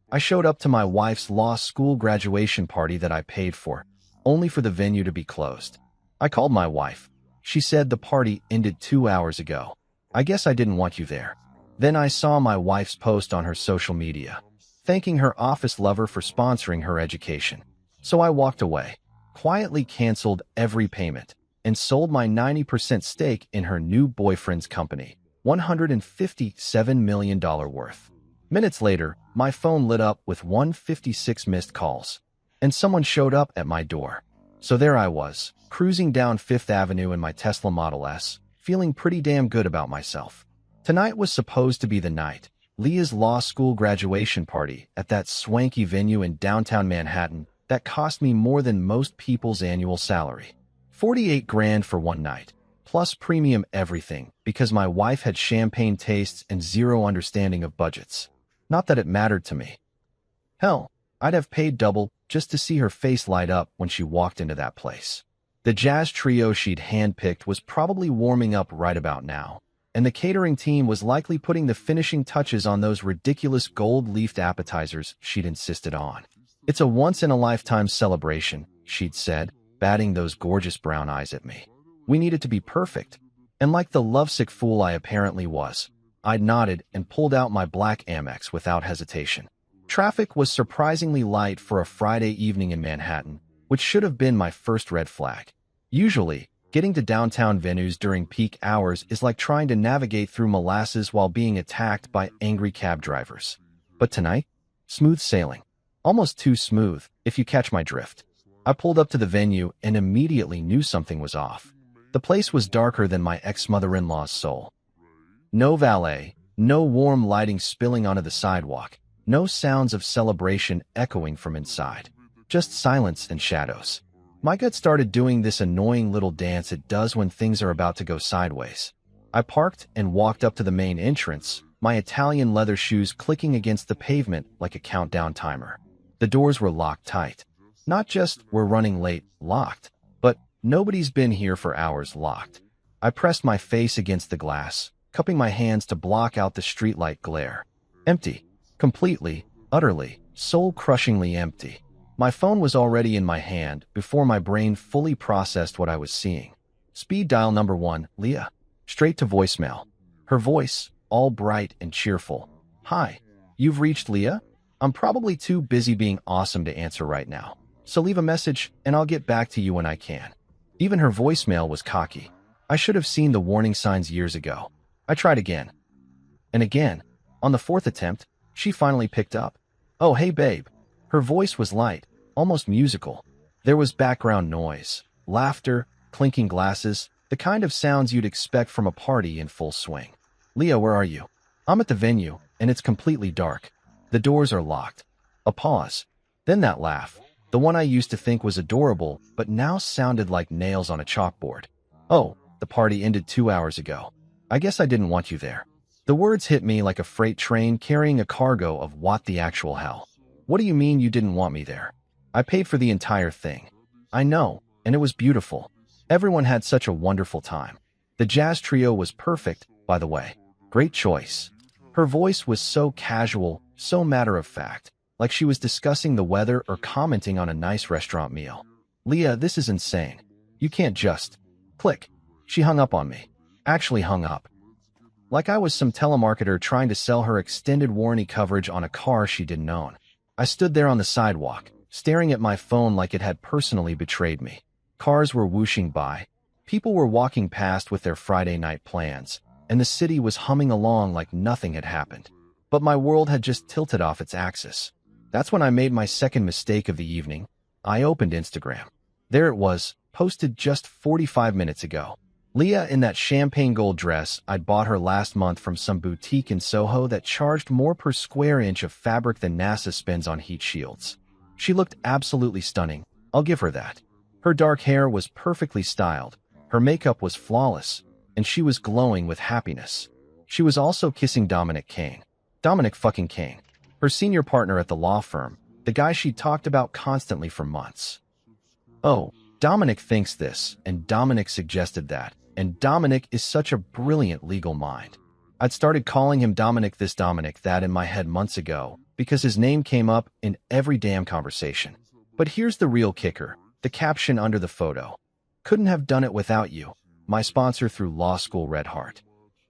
I showed up to my wife's law school graduation party that I paid for, only for the venue to be closed. I called my wife. She said the party ended 2 hours ago. I guess I didn't want you there. Then I saw my wife's post on her social media, thanking her office lover for sponsoring her education. So I walked away, quietly canceled every payment, and sold my 90% stake in her new boyfriend's company, $157 million worth. Minutes later, my phone lit up with 156 missed calls, and someone showed up at my door. So there I was, cruising down Fifth Avenue in my Tesla Model S, feeling pretty damn good about myself. Tonight was supposed to be the night, Leah's law school graduation party at that swanky venue in downtown Manhattan that cost me more than most people's annual salary. 48 grand for one night, plus premium everything, because my wife had champagne tastes and zero understanding of budgets. Not that it mattered to me. Hell, I'd have paid double just to see her face light up when she walked into that place. The jazz trio she'd handpicked was probably warming up right about now, and the catering team was likely putting the finishing touches on those ridiculous gold-leafed appetizers she'd insisted on. It's a once-in-a-lifetime celebration, she'd said, batting those gorgeous brown eyes at me. We needed to be perfect, and like the lovesick fool I apparently was, I nodded and pulled out my black Amex without hesitation. Traffic was surprisingly light for a Friday evening in Manhattan, which should have been my first red flag. Usually, getting to downtown venues during peak hours is like trying to navigate through molasses while being attacked by angry cab drivers. But tonight, smooth sailing. Almost too smooth, if you catch my drift. I pulled up to the venue and immediately knew something was off. The place was darker than my ex-mother-in-law's soul. No valet, no warm lighting spilling onto the sidewalk, no sounds of celebration echoing from inside. Just silence and shadows. My gut started doing this annoying little dance it does when things are about to go sideways. I parked and walked up to the main entrance, my Italian leather shoes clicking against the pavement like a countdown timer. The doors were locked tight. Not just "we're running late" locked, but "nobody's been here for hours" locked. I pressed my face against the glass, cupping my hands to block out the streetlight glare. Empty. Completely, utterly, soul-crushingly empty. My phone was already in my hand before my brain fully processed what I was seeing. Speed dial number 1, Leah. Straight to voicemail. Her voice, all bright and cheerful. "Hi, you've reached Leah? I'm probably too busy being awesome to answer right now, so leave a message and I'll get back to you when I can." Even her voicemail was cocky. I should have seen the warning signs years ago. I tried again. And again. On the fourth attempt, she finally picked up. "Oh, hey babe." Her voice was light, almost musical. There was background noise, laughter, clinking glasses, the kind of sounds you'd expect from a party in full swing. "Leah, where are you?" "I'm at the venue, and it's completely dark. The doors are locked." A pause. Then that laugh, the one I used to think was adorable, but now sounded like nails on a chalkboard. "Oh, the party ended 2 hours ago. I guess I didn't want you there." The words hit me like a freight train carrying a cargo of what the actual hell. "What do you mean you didn't want me there? I paid for the entire thing." "I know, and it was beautiful. Everyone had such a wonderful time. The jazz trio was perfect, by the way. Great choice." Her voice was so casual, so matter-of-fact, like she was discussing the weather or commenting on a nice restaurant meal. "Leah, this is insane. You can't just..." Click. She hung up on me. Actually hung up. Like I was some telemarketer trying to sell her extended warranty coverage on a car she didn't own. I stood there on the sidewalk, staring at my phone like it had personally betrayed me. Cars were whooshing by. People were walking past with their Friday night plans, and the city was humming along like nothing had happened. But my world had just tilted off its axis. That's when I made my second mistake of the evening. I opened Instagram. There it was, posted just 45 minutes ago. Leah in that champagne gold dress I'd bought her last month from some boutique in Soho that charged more per square inch of fabric than NASA spends on heat shields. She looked absolutely stunning, I'll give her that. Her dark hair was perfectly styled, her makeup was flawless, and she was glowing with happiness. She was also kissing Dominic Kane. Dominic fucking Kane. Her senior partner at the law firm, the guy she'd talked about constantly for months. Oh, Dominic thinks this, and Dominic suggested that, and Dominic is such a brilliant legal mind. I'd started calling him Dominic this, Dominic that in my head months ago, because his name came up in every damn conversation. But here's the real kicker, the caption under the photo. Couldn't have done it without you. My sponsor through law school, Red Heart.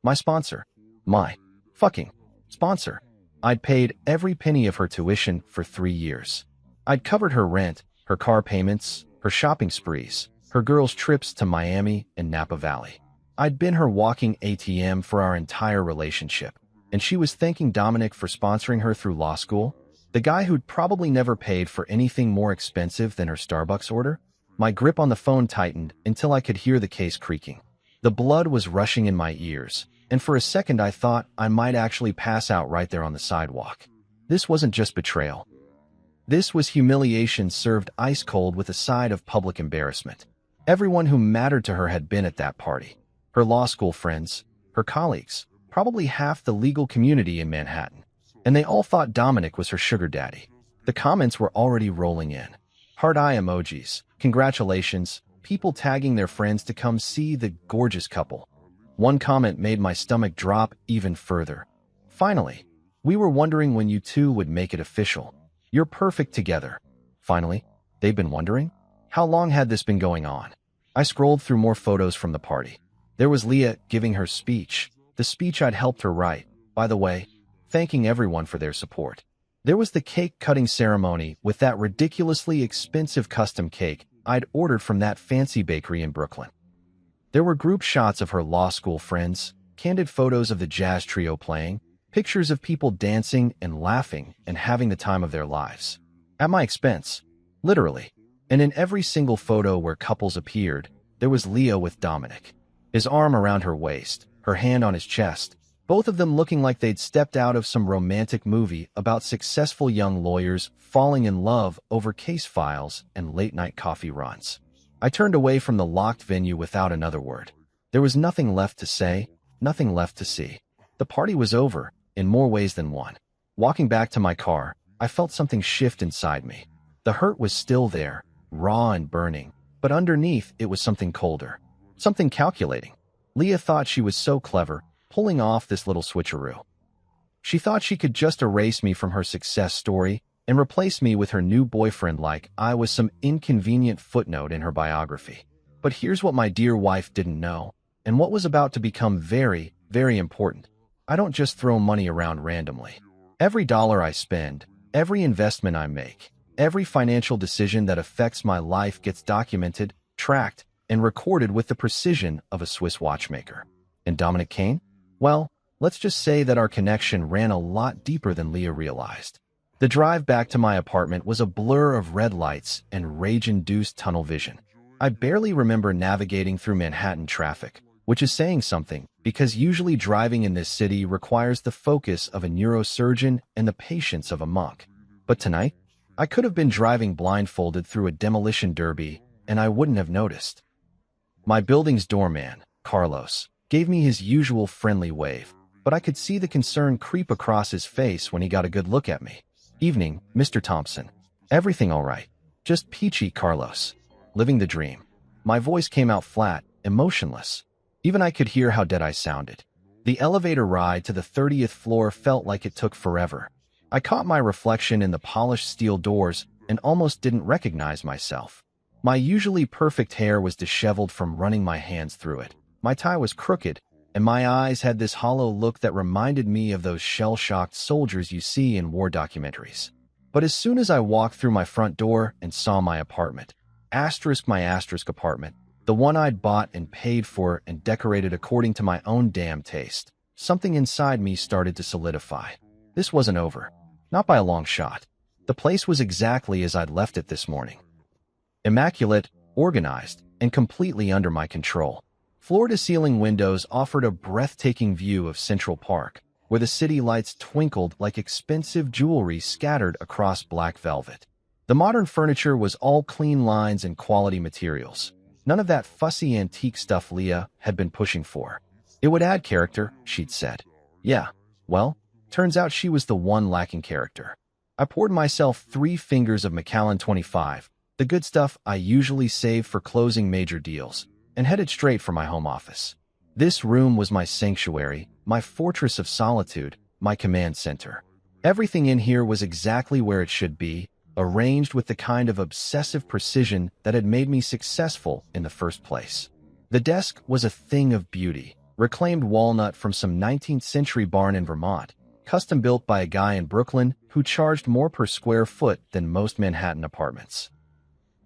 My sponsor. My fucking sponsor. I'd paid every penny of her tuition for 3 years. I'd covered her rent, her car payments, her shopping sprees, her girls' trips to Miami and Napa Valley. I'd been her walking ATM for our entire relationship, and she was thanking Dominic for sponsoring her through law school? The guy who'd probably never paid for anything more expensive than her Starbucks order? My grip on the phone tightened until I could hear the case creaking. The blood was rushing in my ears, and for a second I thought I might actually pass out right there on the sidewalk. This wasn't just betrayal. This was humiliation served ice cold with a side of public embarrassment. Everyone who mattered to her had been at that party. Her law school friends, her colleagues, probably half the legal community in Manhattan. And they all thought Dominic was her sugar daddy. The comments were already rolling in. Heart eye emojis, congratulations, people tagging their friends to come see the gorgeous couple. One comment made my stomach drop even further. Finally, we were wondering when you two would make it official. You're perfect together. Finally, they've been wondering? How long had this been going on? I scrolled through more photos from the party. There was Leah giving her speech, the speech I'd helped her write, by the way, thanking everyone for their support. There was the cake-cutting ceremony with that ridiculously expensive custom cake I'd ordered from that fancy bakery in Brooklyn. There were group shots of her law school friends, candid photos of the jazz trio playing, pictures of people dancing and laughing and having the time of their lives. At my expense, literally. And in every single photo where couples appeared, there was Leah with Dominic. His arm around her waist, her hand on his chest, both of them looking like they'd stepped out of some romantic movie about successful young lawyers falling in love over case files and late-night coffee runs. I turned away from the locked venue without another word. There was nothing left to say, nothing left to see. The party was over, in more ways than one. Walking back to my car, I felt something shift inside me. The hurt was still there, raw and burning, but underneath it was something colder, something calculating. Leah thought she was so clever, pulling off this little switcheroo. She thought she could just erase me from her success story and replace me with her new boyfriend like I was some inconvenient footnote in her biography. But here's what my dear wife didn't know, and what was about to become very, very important. I don't just throw money around randomly. Every dollar I spend, every investment I make, every financial decision that affects my life gets documented, tracked, and recorded with the precision of a Swiss watchmaker. And Dominic Kane? Well, let's just say that our connection ran a lot deeper than Leah realized. The drive back to my apartment was a blur of red lights and rage-induced tunnel vision. I barely remember navigating through Manhattan traffic, which is saying something, because usually driving in this city requires the focus of a neurosurgeon and the patience of a monk. But tonight, I could have been driving blindfolded through a demolition derby, and I wouldn't have noticed. My building's doorman, Carlos, gave me his usual friendly wave, but I could see the concern creep across his face when he got a good look at me. Evening, Mr. Thompson. Everything all right? Just peachy, Carlos. Living the dream. My voice came out flat, emotionless. Even I could hear how dead I sounded. The elevator ride to the 30th floor felt like it took forever. I caught my reflection in the polished steel doors and almost didn't recognize myself. My usually perfect hair was disheveled from running my hands through it. My tie was crooked, and my eyes had this hollow look that reminded me of those shell-shocked soldiers you see in war documentaries. But as soon as I walked through my front door and saw my apartment, my apartment, the one I'd bought and paid for and decorated according to my own damn taste, something inside me started to solidify. This wasn't over. Not by a long shot. The place was exactly as I'd left it this morning. Immaculate, organized, and completely under my control. Floor-to-ceiling windows offered a breathtaking view of Central Park, where the city lights twinkled like expensive jewelry scattered across black velvet. The modern furniture was all clean lines and quality materials. None of that fussy antique stuff Leah had been pushing for. It would add character, she'd said. Yeah, well, turns out she was the one lacking character. I poured myself 3 fingers of Macallan 25, the good stuff I usually save for closing major deals, and headed straight for my home office. This room was my sanctuary, my fortress of solitude, my command center. Everything in here was exactly where it should be, arranged with the kind of obsessive precision that had made me successful in the first place. The desk was a thing of beauty, reclaimed walnut from some 19th century barn in Vermont, custom built by a guy in Brooklyn who charged more per square foot than most Manhattan apartments.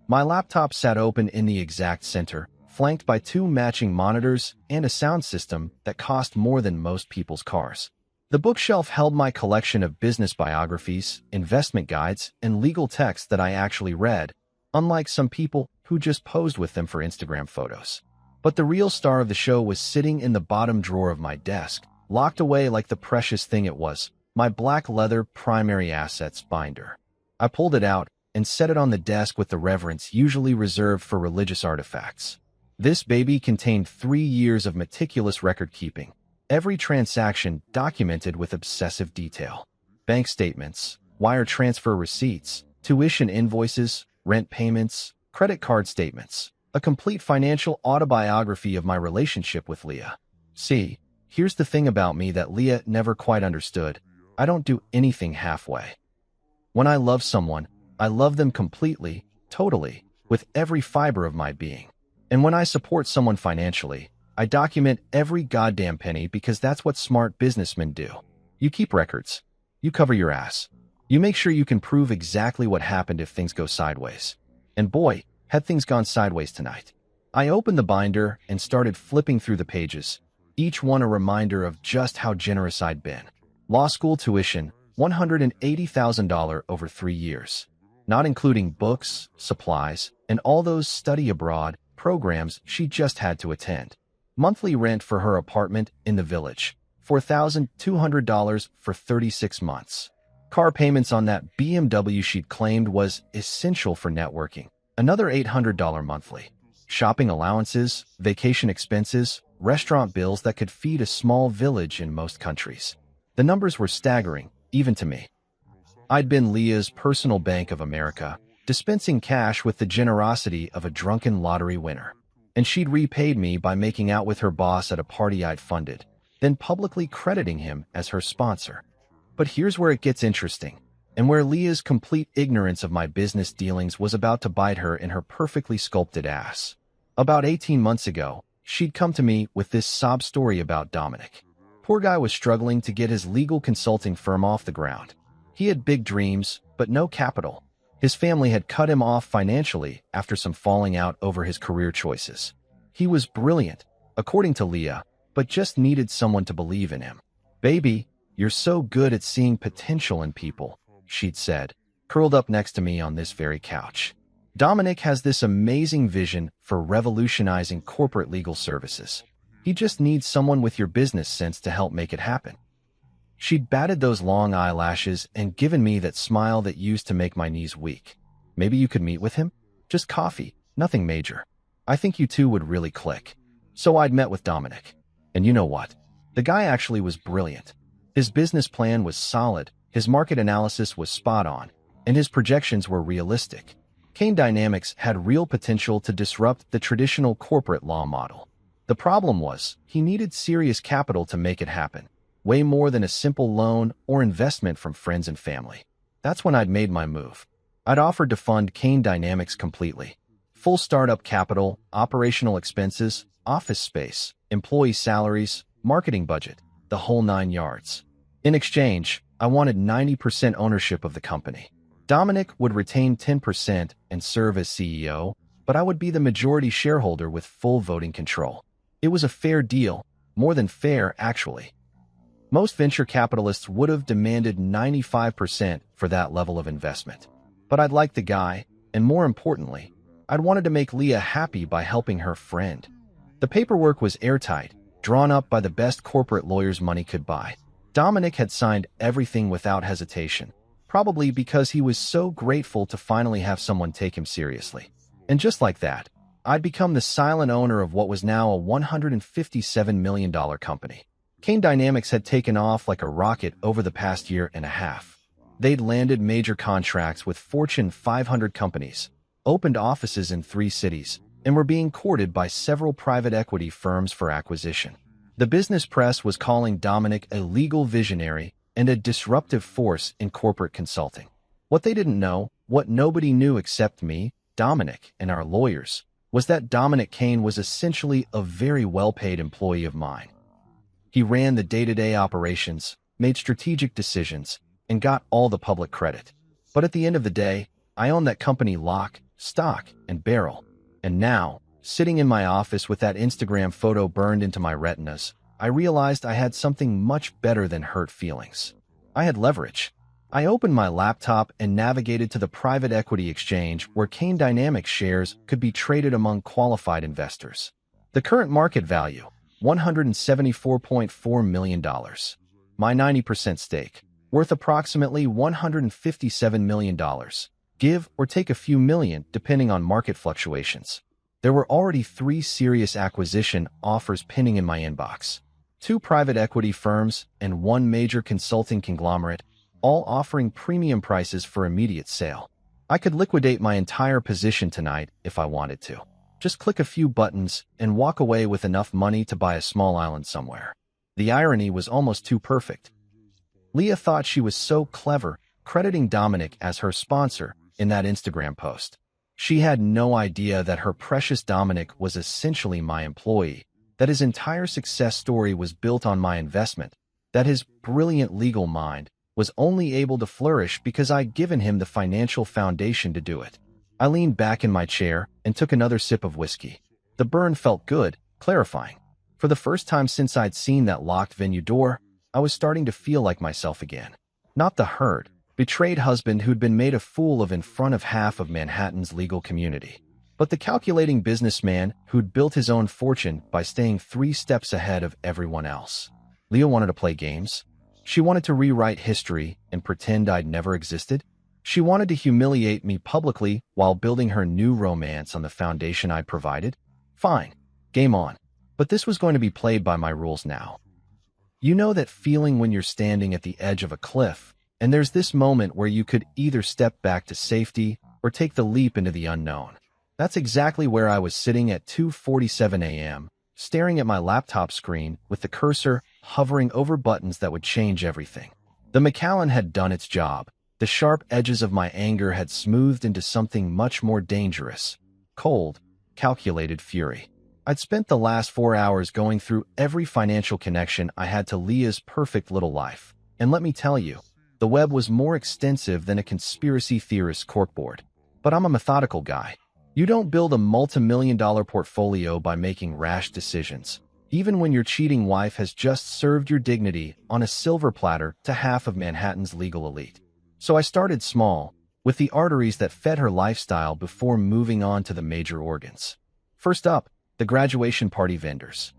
My laptop sat open in the exact center, flanked by two matching monitors and a sound system that cost more than most people's cars. The bookshelf held my collection of business biographies, investment guides, and legal texts that I actually read, unlike some people who just posed with them for Instagram photos. But the real star of the show was sitting in the bottom drawer of my desk, locked away like the precious thing it was, my black leather primary assets binder. I pulled it out and set it on the desk with the reverence usually reserved for religious artifacts. This baby contained 3 years of meticulous record-keeping, every transaction documented with obsessive detail. Bank statements, wire transfer receipts, tuition invoices, rent payments, credit card statements, a complete financial autobiography of my relationship with Leah. See, here's the thing about me that Leah never quite understood. I don't do anything halfway. When I love someone, I love them completely, totally, with every fiber of my being. And when I support someone financially, I document every goddamn penny because that's what smart businessmen do. You keep records. You cover your ass. You make sure you can prove exactly what happened if things go sideways. And boy, had things gone sideways tonight. I opened the binder and started flipping through the pages, each one a reminder of just how generous I'd been. Law school tuition, $180,000 over 3 years, not including books, supplies, and all those study abroad programs she just had to attend. Monthly rent for her apartment in the village, $4,200 for 36 months. Car payments on that BMW she'd claimed was essential for networking, another $800 monthly. Shopping allowances, vacation expenses, restaurant bills that could feed a small village in most countries. The numbers were staggering, even to me. I'd been Leah's personal Bank of America, dispensing cash with the generosity of a drunken lottery winner. And she'd repaid me by making out with her boss at a party I'd funded, then publicly crediting him as her sponsor. But here's where it gets interesting, and where Leah's complete ignorance of my business dealings was about to bite her in her perfectly sculpted ass. About 18 months ago, she'd come to me with this sob story about Dominic. Poor guy was struggling to get his legal consulting firm off the ground. He had big dreams, but no capital. His family had cut him off financially after some falling out over his career choices. He was brilliant, according to Leah, but just needed someone to believe in him. "Baby, you're so good at seeing potential in people," she'd said, curled up next to me on this very couch. "Dominic has this amazing vision for revolutionizing corporate legal services. He just needs someone with your business sense to help make it happen." She'd batted those long eyelashes and given me that smile that used to make my knees weak. "Maybe you could meet with him? Just coffee, nothing major. I think you two would really click." So I'd met with Dominic. And you know what? The guy actually was brilliant. His business plan was solid, his market analysis was spot on, and his projections were realistic. Kane Dynamics had real potential to disrupt the traditional corporate law model. The problem was, he needed serious capital to make it happen. Way more than a simple loan or investment from friends and family. That's when I'd made my move. I'd offered to fund Kane Dynamics completely. Full startup capital, operational expenses, office space, employee salaries, marketing budget, the whole 9 yards. In exchange, I wanted 90% ownership of the company. Dominic would retain 10% and serve as CEO, but I would be the majority shareholder with full voting control. It was a fair deal, more than fair, actually. Most venture capitalists would have demanded 95% for that level of investment. But I'd liked the guy, and more importantly, I'd wanted to make Leah happy by helping her friend. The paperwork was airtight, drawn up by the best corporate lawyers money could buy. Dominic had signed everything without hesitation, probably because he was so grateful to finally have someone take him seriously. And just like that, I'd become the silent owner of what was now a $157 million company. Kane Dynamics had taken off like a rocket over the past year and a half. They'd landed major contracts with Fortune 500 companies, opened offices in 3 cities, and were being courted by several private equity firms for acquisition. The business press was calling Dominic a legal visionary and a disruptive force in corporate consulting. What they didn't know, what nobody knew except me, Dominic, and our lawyers, was that Dominic Kane was essentially a very well-paid employee of mine. He ran the day-to-day operations, made strategic decisions, and got all the public credit. But at the end of the day, I owned that company lock, stock, and barrel. And now, sitting in my office with that Instagram photo burned into my retinas, I realized I had something much better than hurt feelings. I had leverage. I opened my laptop and navigated to the private equity exchange where Kane Dynamics shares could be traded among qualified investors. The current market value, $174.4 million. My 90% stake, worth approximately $157 million. Give or take a few million depending on market fluctuations. There were already 3 serious acquisition offers pending in my inbox. 2 private equity firms and 1 major consulting conglomerate, all offering premium prices for immediate sale. I could liquidate my entire position tonight if I wanted to. Just click a few buttons and walk away with enough money to buy a small island somewhere. The irony was almost too perfect. Leah thought she was so clever, crediting Dominic as her sponsor in that Instagram post. She had no idea that her precious Dominic was essentially my employee, that his entire success story was built on my investment, that his brilliant legal mind was only able to flourish because I'd given him the financial foundation to do it. I leaned back in my chair and took another sip of whiskey. The burn felt good, clarifying. For the first time since I'd seen that locked venue door, I was starting to feel like myself again. Not the hurt, betrayed husband who'd been made a fool of in front of half of Manhattan's legal community, but the calculating businessman who'd built his own fortune by staying 3 steps ahead of everyone else. Leah wanted to play games. She wanted to rewrite history and pretend I'd never existed. She wanted to humiliate me publicly while building her new romance on the foundation I'd provided. Fine, game on. But this was going to be played by my rules now. You know that feeling when you're standing at the edge of a cliff, and there's this moment where you could either step back to safety or take the leap into the unknown. That's exactly where I was sitting at 2:47 a.m., staring at my laptop screen with the cursor hovering over buttons that would change everything. The Macallan had done its job. The sharp edges of my anger had smoothed into something much more dangerous. Cold, calculated fury. I'd spent the last 4 hours going through every financial connection I had to Leah's perfect little life. And let me tell you, the web was more extensive than a conspiracy theorist's corkboard. But I'm a methodical guy. You don't build a multi-million-dollar portfolio by making rash decisions, even when your cheating wife has just served your dignity on a silver platter to half of Manhattan's legal elite. So I started small, with the arteries that fed her lifestyle before moving on to the major organs. First up, the graduation party vendors.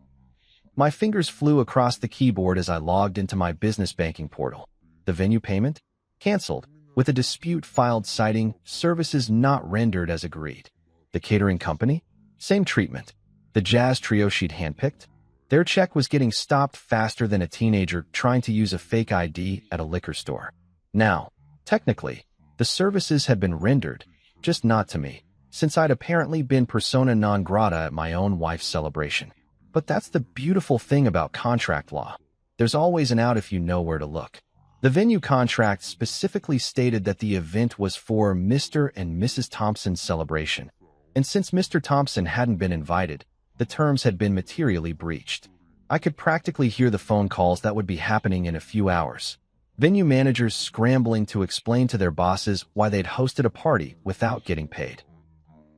My fingers flew across the keyboard as I logged into my business banking portal. The venue payment? Canceled, with a dispute filed citing services not rendered as agreed. The catering company? Same treatment. The jazz trio she'd handpicked? Their check was getting stopped faster than a teenager trying to use a fake ID at a liquor store. Now, technically, the services had been rendered, just not to me, since I'd apparently been persona non grata at my own wife's celebration. But that's the beautiful thing about contract law. There's always an out if you know where to look. The venue contract specifically stated that the event was for Mr. and Mrs. Thompson's celebration, and since Mr. Thompson hadn't been invited, the terms had been materially breached. I could practically hear the phone calls that would be happening in a few hours. Venue managers scrambling to explain to their bosses why they'd hosted a party without getting paid.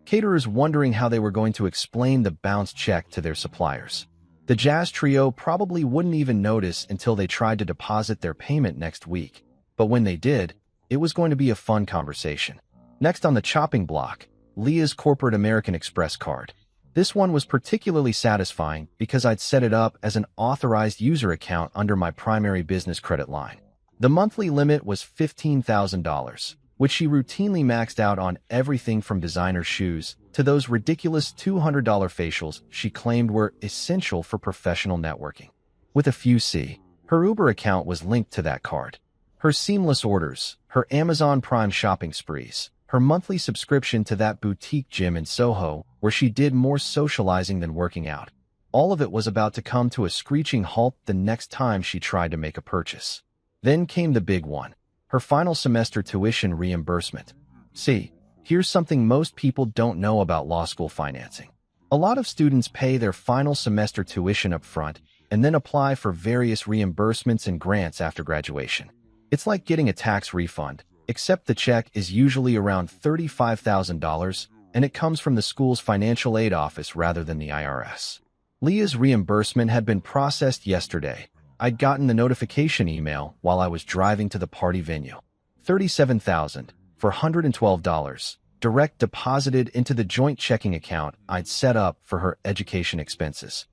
Caterers wondering how they were going to explain the bounced check to their suppliers. The jazz trio probably wouldn't even notice until they tried to deposit their payment next week. But when they did, it was going to be a fun conversation. Next on the chopping block, Leah's corporate American Express card. This one was particularly satisfying because I'd set it up as an authorized user account under my primary business credit line. The monthly limit was $15,000, which she routinely maxed out on everything from designer shoes to those ridiculous $200 facials she claimed were essential for professional networking. With a few C, her Uber account was linked to that card. Her seamless orders, her Amazon Prime shopping sprees, her monthly subscription to that boutique gym in Soho where she did more socializing than working out. All of it was about to come to a screeching halt the next time she tried to make a purchase. Then came the big one, her final semester tuition reimbursement. See, here's something most people don't know about law school financing. A lot of students pay their final semester tuition up front and then apply for various reimbursements and grants after graduation. It's like getting a tax refund, except the check is usually around $35,000 and it comes from the school's financial aid office rather than the IRS. Leah's reimbursement had been processed yesterday. I'd gotten the notification email while I was driving to the party venue. $37,412, direct deposited into the joint checking account I'd set up for her education expenses.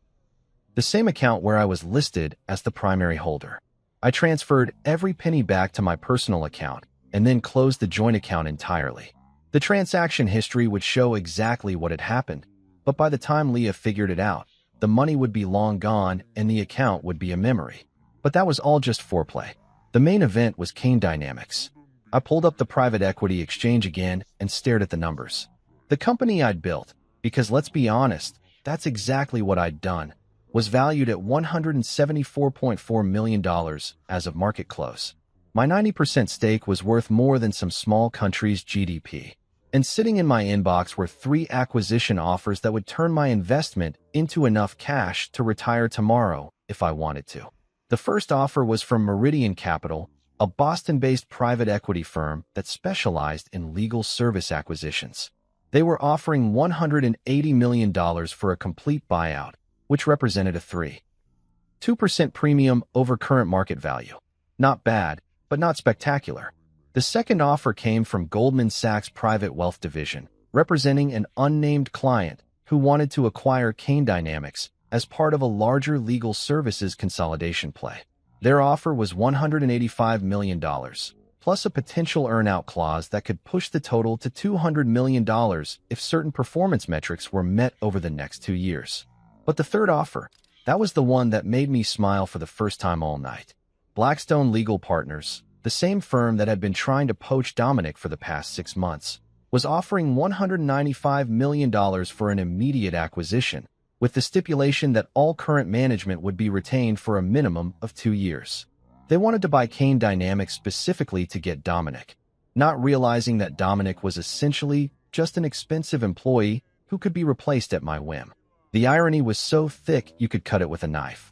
The same account where I was listed as the primary holder. I transferred every penny back to my personal account and then closed the joint account entirely. The transaction history would show exactly what had happened, but by the time Leah figured it out, the money would be long gone and the account would be a memory. But that was all just foreplay. The main event was Kane Dynamics. I pulled up the private equity exchange again and stared at the numbers. The company I'd built, because let's be honest, that's exactly what I'd done, was valued at $174.4 million as of market close. My 90% stake was worth more than some small country's GDP. And sitting in my inbox were 3 acquisition offers that would turn my investment into enough cash to retire tomorrow if I wanted to. The first offer was from Meridian Capital, a Boston-based private equity firm that specialized in legal service acquisitions. They were offering $180 million for a complete buyout, which represented a 3.2% premium over current market value. Not bad, but not spectacular. The second offer came from Goldman Sachs Private Wealth Division, representing an unnamed client who wanted to acquire Kane Dynamics as part of a larger legal services consolidation play. Their offer was $185 million, plus a potential earn-out clause that could push the total to $200 million if certain performance metrics were met over the next 2 years. But the third offer, that was the one that made me smile for the first time all night. Blackstone Legal Partners, the same firm that had been trying to poach Dominic for the past 6 months, was offering $195 million for an immediate acquisition, with the stipulation that all current management would be retained for a minimum of 2 years. They wanted to buy Kane Dynamics specifically to get Dominic, not realizing that Dominic was essentially just an expensive employee who could be replaced at my whim. The irony was so thick you could cut it with a knife.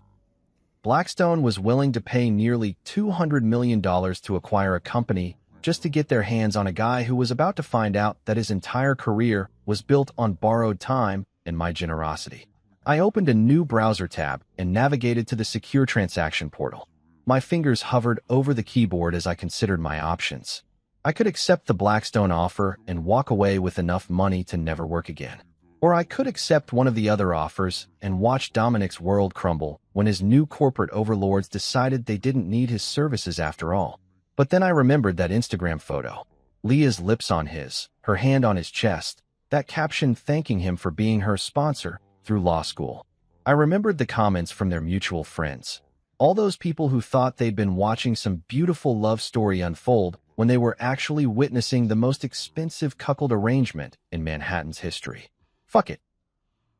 Blackstone was willing to pay nearly $200 million to acquire a company just to get their hands on a guy who was about to find out that his entire career was built on borrowed time and my generosity. I opened a new browser tab and navigated to the secure transaction portal. My fingers hovered over the keyboard as I considered my options. I could accept the Blackstone offer and walk away with enough money to never work again. Or I could accept one of the other offers and watch Dominic's world crumble when his new corporate overlords decided they didn't need his services after all. But then I remembered that Instagram photo. Leah's lips on his, her hand on his chest, that caption thanking him for being her sponsor through law school. I remembered the comments from their mutual friends. All those people who thought they'd been watching some beautiful love story unfold when they were actually witnessing the most expensive cuckold arrangement in Manhattan's history. Fuck it.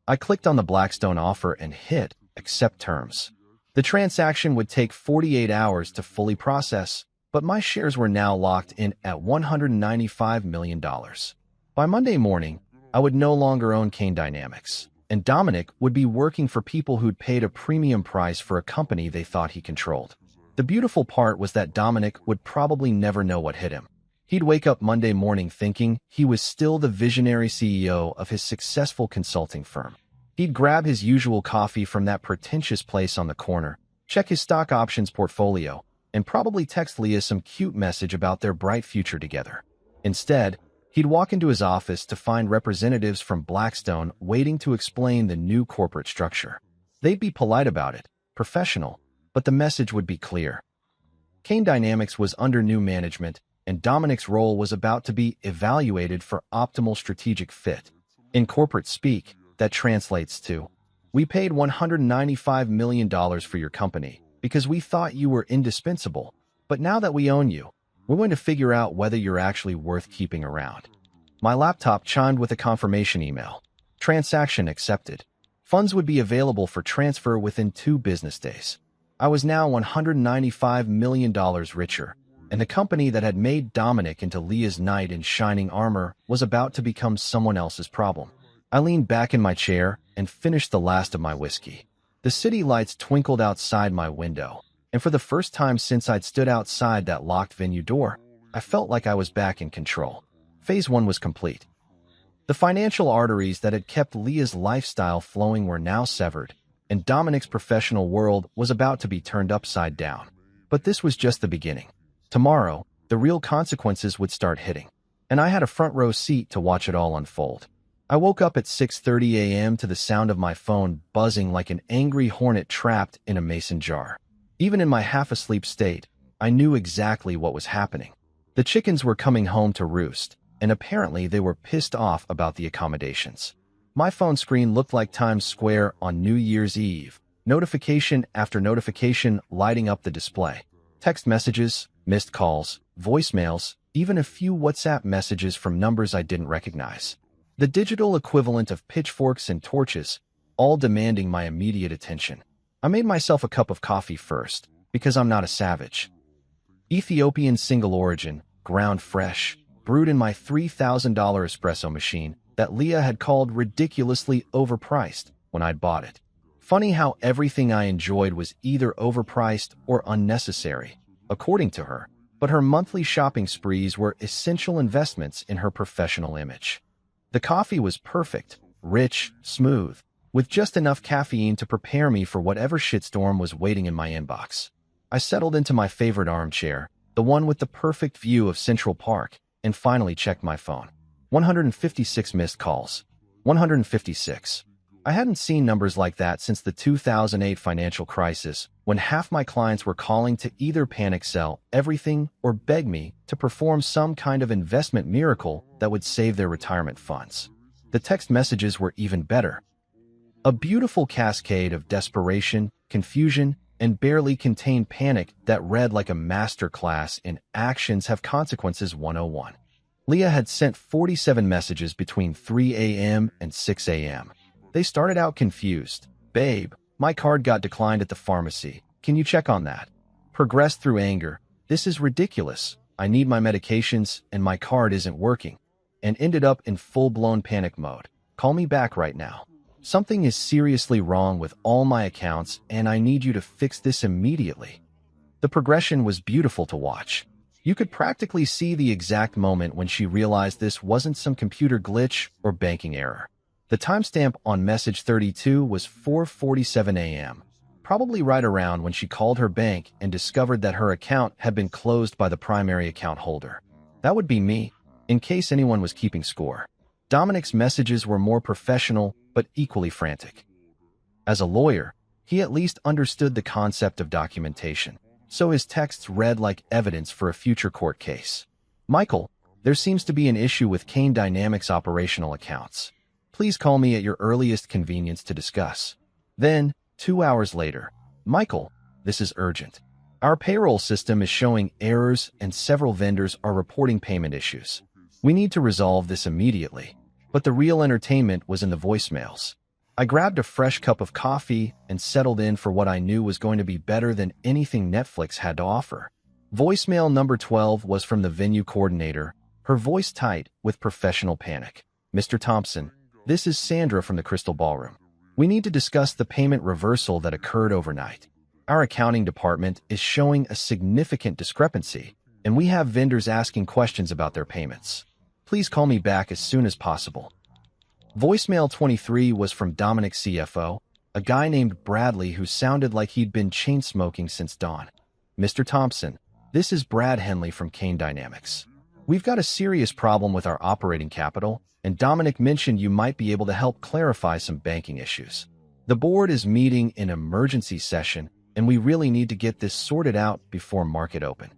I clicked on the Blackstone offer and hit accept terms. The transaction would take 48 hours to fully process, but my shares were now locked in at $195 million. By Monday morning, I would no longer own Kane Dynamics, and Dominic would be working for people who'd paid a premium price for a company they thought he controlled. The beautiful part was that Dominic would probably never know what hit him. He'd wake up Monday morning thinking he was still the visionary CEO of his successful consulting firm. He'd grab his usual coffee from that pretentious place on the corner, check his stock options portfolio, and probably text Leah some cute message about their bright future together. Instead, he'd walk into his office to find representatives from Blackstone waiting to explain the new corporate structure. They'd be polite about it, professional, but the message would be clear. Kane Dynamics was under new management, and Dominic's role was about to be evaluated for optimal strategic fit. In corporate speak, that translates to, "We paid $195 million for your company because we thought you were indispensable, but now that we own you, we're going to figure out whether you're actually worth keeping around." My laptop chimed with a confirmation email. Transaction accepted. Funds would be available for transfer within 2 business days. I was now $195 million richer, and the company that had made Dominic into Leah's knight in shining armor was about to become someone else's problem. I leaned back in my chair and finished the last of my whiskey. The city lights twinkled outside my window, and for the first time since I'd stood outside that locked venue door, I felt like I was back in control. Phase 1 was complete. The financial arteries that had kept Leah's lifestyle flowing were now severed, and Dominic's professional world was about to be turned upside down. But this was just the beginning. Tomorrow, the real consequences would start hitting, and I had a front row seat to watch it all unfold. I woke up at 6:30 a.m. to the sound of my phone buzzing like an angry hornet trapped in a mason jar. Even in my half-asleep state, I knew exactly what was happening. The chickens were coming home to roost, and apparently they were pissed off about the accommodations. My phone screen looked like Times Square on New Year's Eve, notification after notification lighting up the display. Text messages, missed calls, voicemails, even a few WhatsApp messages from numbers I didn't recognize. The digital equivalent of pitchforks and torches, all demanding my immediate attention. I made myself a cup of coffee first, because I'm not a savage. Ethiopian single origin, ground fresh, brewed in my $3,000 espresso machine that Leah had called ridiculously overpriced when I'd bought it. Funny how everything I enjoyed was either overpriced or unnecessary, according to her, but her monthly shopping sprees were essential investments in her professional image. The coffee was perfect, rich, smooth, with just enough caffeine to prepare me for whatever shitstorm was waiting in my inbox. I settled into my favorite armchair, the one with the perfect view of Central Park, and finally checked my phone. 156 missed calls. 156. I hadn't seen numbers like that since the 2008 financial crisis, when half my clients were calling to either panic sell everything or beg me to perform some kind of investment miracle that would save their retirement funds. The text messages were even better. A beautiful cascade of desperation, confusion, and barely contained panic that read like a masterclass in Actions Have Consequences 101. Leah had sent 47 messages between 3 a.m. and 6 a.m. They started out confused. "Babe, my card got declined at the pharmacy. Can you check on that?" Progressed through anger. "This is ridiculous. I need my medications and my card isn't working." And ended up in full-blown panic mode. "Call me back right now. Something is seriously wrong with all my accounts and I need you to fix this immediately." The progression was beautiful to watch. You could practically see the exact moment when she realized this wasn't some computer glitch or banking error. The timestamp on message 32 was 4:47 a.m., probably right around when she called her bank and discovered that her account had been closed by the primary account holder. That would be me, in case anyone was keeping score. Dominic's messages were more professional, but equally frantic. As a lawyer, he at least understood the concept of documentation, so his texts read like evidence for a future court case. "Michael, there seems to be an issue with Kane Dynamics operational accounts. Please call me at your earliest convenience to discuss." Then, 2 hours later, "Michael, this is urgent. Our payroll system is showing errors and several vendors are reporting payment issues. We need to resolve this immediately." But the real entertainment was in the voicemails. I grabbed a fresh cup of coffee and settled in for what I knew was going to be better than anything Netflix had to offer. Voicemail number 12 was from the venue coordinator, her voice tight with professional panic. "Mr. Thompson, this is Sandra from the Crystal Ballroom. We need to discuss the payment reversal that occurred overnight. Our accounting department is showing a significant discrepancy, and we have vendors asking questions about their payments. Please call me back as soon as possible." Voicemail 23 was from Dominic's CFO, a guy named Bradley who sounded like he'd been chain-smoking since dawn. "Mr. Thompson, this is Brad Henley from Kane Dynamics. We've got a serious problem with our operating capital, and Dominic mentioned you might be able to help clarify some banking issues. The board is meeting in emergency session, and we really need to get this sorted out before market open."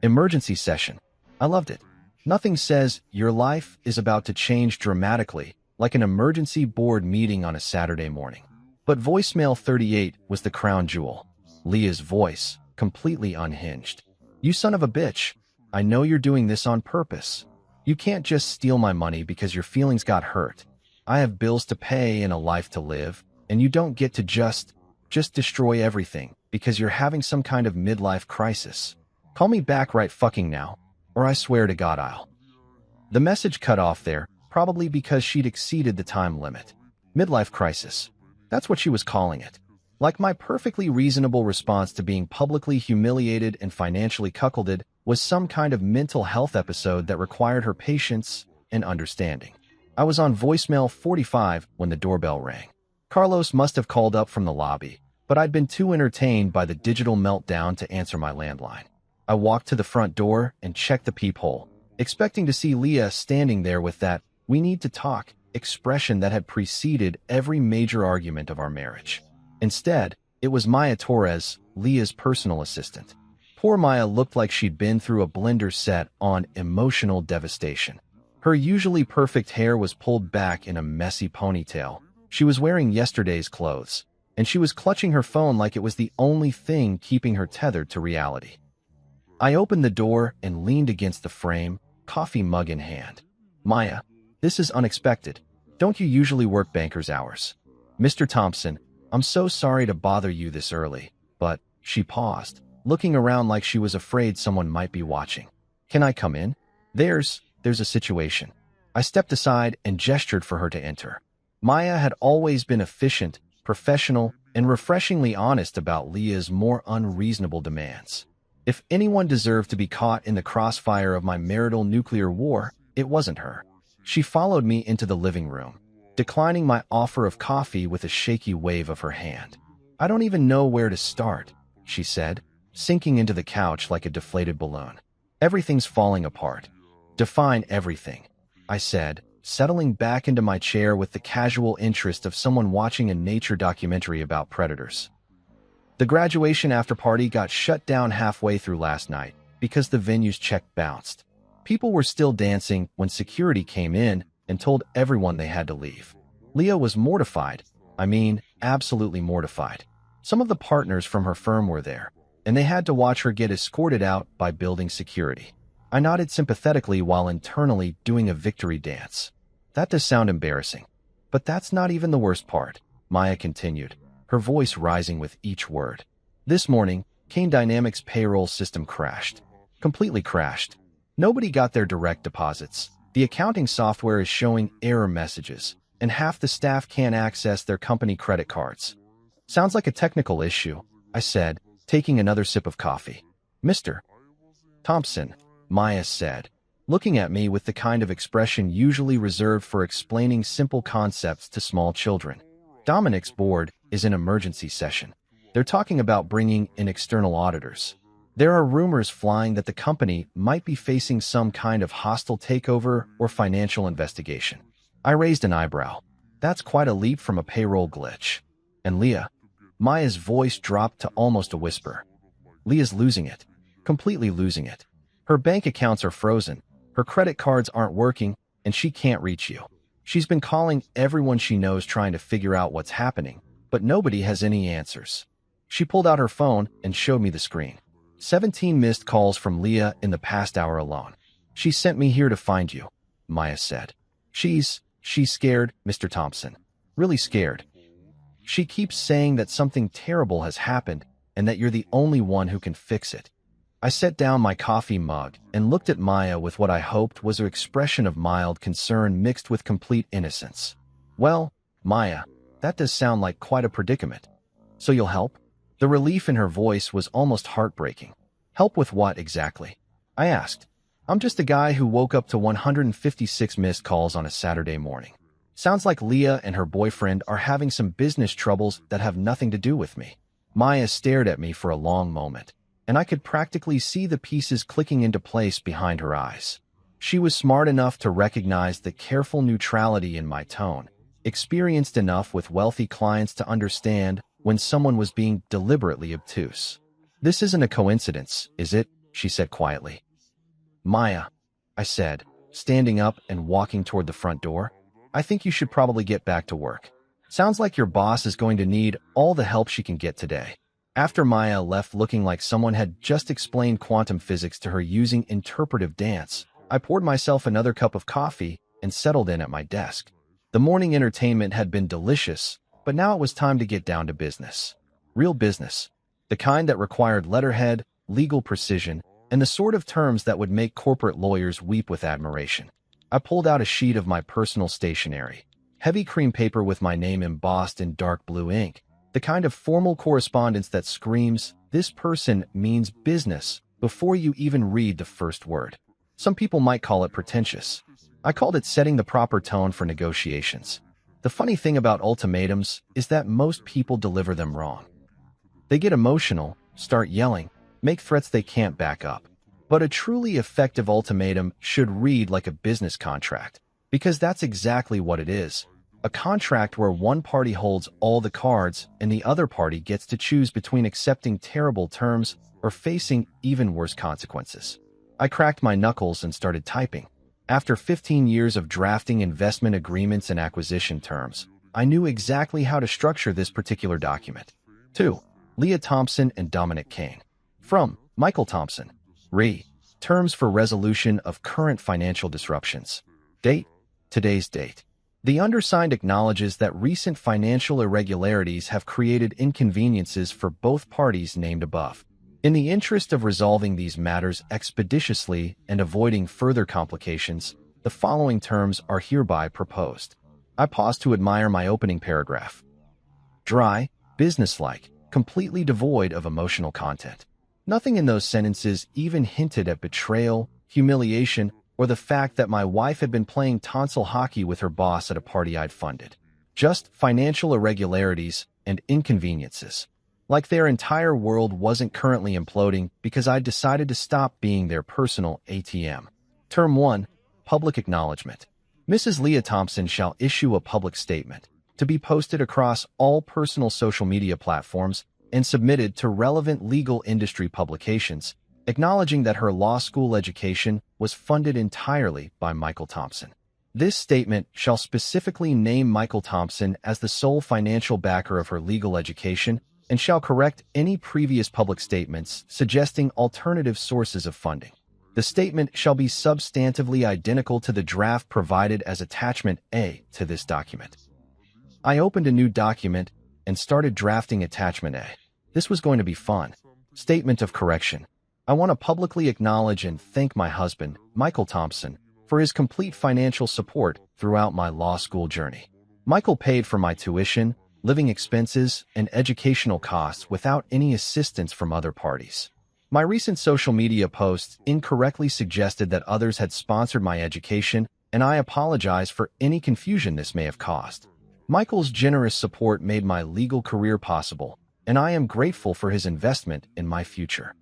Emergency session. I loved it. Nothing says your life is about to change dramatically like an emergency board meeting on a Saturday morning. But voicemail 38 was the crown jewel. Leah's voice, completely unhinged. "You son of a bitch. I know you're doing this on purpose. You can't just steal my money because your feelings got hurt. I have bills to pay and a life to live, and you don't get to just..." Just destroy everything, because you're having some kind of midlife crisis. Call me back right fucking now, or I swear to God I'll. The message cut off there, probably because she'd exceeded the time limit. Midlife crisis. That's what she was calling it. Like my perfectly reasonable response to being publicly humiliated and financially cuckolded was some kind of mental health episode that required her patience and understanding. I was on voicemail 45 when the doorbell rang. Carlos must have called up from the lobby, but I'd been too entertained by the digital meltdown to answer my landline. I walked to the front door and checked the peephole, expecting to see Leah standing there with that "we need to talk" expression that had preceded every major argument of our marriage. Instead, it was Maya Torres, Leah's personal assistant. Poor Maya looked like she'd been through a blender set on emotional devastation. Her usually perfect hair was pulled back in a messy ponytail. She was wearing yesterday's clothes, and she was clutching her phone like it was the only thing keeping her tethered to reality. I opened the door and leaned against the frame, coffee mug in hand. "Maya, this is unexpected. Don't you usually work banker's hours?" "Mr. Thompson, I'm so sorry to bother you this early, but..." She paused, looking around like she was afraid someone might be watching. "Can I come in? There's a situation." I stepped aside and gestured for her to enter. Maya had always been efficient, professional, and refreshingly honest about Leah's more unreasonable demands. If anyone deserved to be caught in the crossfire of my marital nuclear war, it wasn't her. She followed me into the living room, declining my offer of coffee with a shaky wave of her hand. "I don't even know where to start," she said, sinking into the couch like a deflated balloon. "Everything's falling apart." "Define everything," I said, settling back into my chair with the casual interest of someone watching a nature documentary about predators. The graduation after-party got shut down halfway through last night because the venue's check bounced. People were still dancing when security came in and told everyone they had to leave. Leah was mortified. I mean, absolutely mortified. Some of the partners from her firm were there, and they had to watch her get escorted out by building security. I nodded sympathetically while internally doing a victory dance. "That does sound embarrassing. But that's not even the worst part," Maya continued, her voice rising with each word. "This morning, Kane Dynamics' payroll system crashed. Completely crashed. Nobody got their direct deposits. The accounting software is showing error messages, and half the staff can't access their company credit cards." "Sounds like a technical issue," I said, taking another sip of coffee. "Mr. Thompson," Maya said, looking at me with the kind of expression usually reserved for explaining simple concepts to small children. "Dominic's board is in emergency session. They're talking about bringing in external auditors. There are rumors flying that the company might be facing some kind of hostile takeover or financial investigation." I raised an eyebrow. "That's quite a leap from a payroll glitch." "And Leah?" Maya's voice dropped to almost a whisper. "Leah's losing it. Completely losing it. Her bank accounts are frozen, her credit cards aren't working, and she can't reach you. She's been calling everyone she knows trying to figure out what's happening, but nobody has any answers." She pulled out her phone and showed me the screen. 17 missed calls from Leah in the past hour alone. "She sent me here to find you," Maya said. She's scared, Mr. Thompson. Really scared. She keeps saying that something terrible has happened and that you're the only one who can fix it." I set down my coffee mug and looked at Maya with what I hoped was an expression of mild concern mixed with complete innocence. "Well, Maya, that does sound like quite a predicament. So you'll help?" The relief in her voice was almost heartbreaking. "Help with what exactly?" I asked. "I'm just a guy who woke up to 156 missed calls on a Saturday morning. Sounds like Leah and her boyfriend are having some business troubles that have nothing to do with me." Maya stared at me for a long moment, and I could practically see the pieces clicking into place behind her eyes. She was smart enough to recognize the careful neutrality in my tone, experienced enough with wealthy clients to understand when someone was being deliberately obtuse. "This isn't a coincidence, is it?" she said quietly. "Maya," I said, standing up and walking toward the front door, "I think you should probably get back to work. Sounds like your boss is going to need all the help she can get today." After Maya left looking like someone had just explained quantum physics to her using interpretive dance, I poured myself another cup of coffee and settled in at my desk. The morning entertainment had been delicious, but now it was time to get down to business. Real business. The kind that required letterhead, legal precision, and the sort of terms that would make corporate lawyers weep with admiration. I pulled out a sheet of my personal stationery. Heavy cream paper with my name embossed in dark blue ink. The kind of formal correspondence that screams, "This person means business," before you even read the first word. Some people might call it pretentious. I called it setting the proper tone for negotiations. The funny thing about ultimatums is that most people deliver them wrong. They get emotional, start yelling, make threats they can't back up. But a truly effective ultimatum should read like a business contract, because that's exactly what it is. A contract where one party holds all the cards and the other party gets to choose between accepting terrible terms or facing even worse consequences. I cracked my knuckles and started typing. After 15 years of drafting investment agreements and acquisition terms, I knew exactly how to structure this particular document. 2. Leah Thompson and Dominic Kane. From Michael Thompson. Re. Terms for resolution of current financial disruptions. Date. Today's date. The undersigned acknowledges that recent financial irregularities have created inconveniences for both parties named above. In the interest of resolving these matters expeditiously and avoiding further complications, the following terms are hereby proposed. I pause to admire my opening paragraph. Dry, businesslike, completely devoid of emotional content. Nothing in those sentences even hinted at betrayal, humiliation, or the fact that my wife had been playing tonsil hockey with her boss at a party I'd funded. Just financial irregularities and inconveniences. Like their entire world wasn't currently imploding because I'd decided to stop being their personal ATM. Term 1. Public Acknowledgement. Mrs. Leah Thompson shall issue a public statement, to be posted across all personal social media platforms and submitted to relevant legal industry publications, acknowledging that her law school education was funded entirely by Michael Thompson. This statement shall specifically name Michael Thompson as the sole financial backer of her legal education and shall correct any previous public statements suggesting alternative sources of funding. The statement shall be substantively identical to the draft provided as Attachment A to this document. I opened a new document and started drafting Attachment A. This was going to be fun. Statement of correction. I want to publicly acknowledge and thank my husband, Michael Thompson, for his complete financial support throughout my law school journey. Michael paid for my tuition, living expenses, and educational costs without any assistance from other parties. My recent social media posts incorrectly suggested that others had sponsored my education, and I apologize for any confusion this may have caused. Michael's generous support made my legal career possible, and I am grateful for his investment in my future.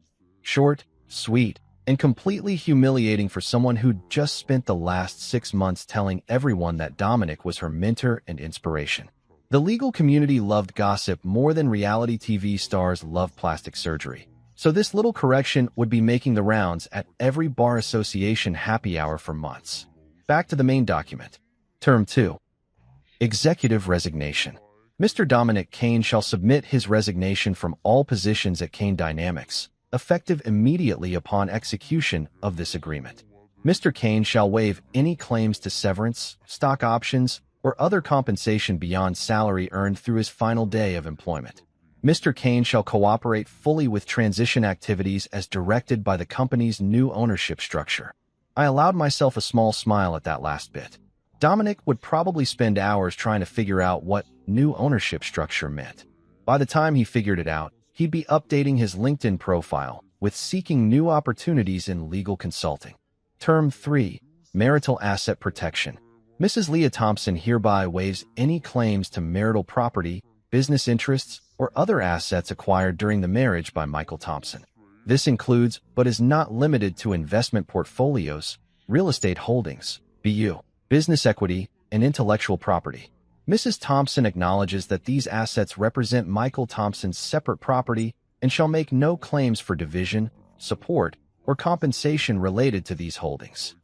Short, sweet, and completely humiliating for someone who'd just spent the last 6 months telling everyone that Dominic was her mentor and inspiration. The legal community loved gossip more than reality TV stars love plastic surgery, so this little correction would be making the rounds at every bar association happy hour for months. Back to the main document. Term 2. Executive Resignation. Mr. Dominic Kane shall submit his resignation from all positions at Kane Dynamics, effective immediately upon execution of this agreement. Mr. Kane shall waive any claims to severance, stock options, or other compensation beyond salary earned through his final day of employment. Mr. Kane shall cooperate fully with transition activities as directed by the company's new ownership structure. I allowed myself a small smile at that last bit. Dominic would probably spend hours trying to figure out what new ownership structure meant. By the time he figured it out, he'd be updating his LinkedIn profile with seeking new opportunities in legal consulting. Term 3. Marital Asset Protection. Mrs. Leah Thompson hereby waives any claims to marital property, business interests, or other assets acquired during the marriage by Michael Thompson. This includes, but is not limited to, investment portfolios, real estate holdings, BU, business equity, and intellectual property. Mrs. Thompson acknowledges that these assets represent Michael Thompson's separate property and shall make no claims for division, support, or compensation related to these holdings.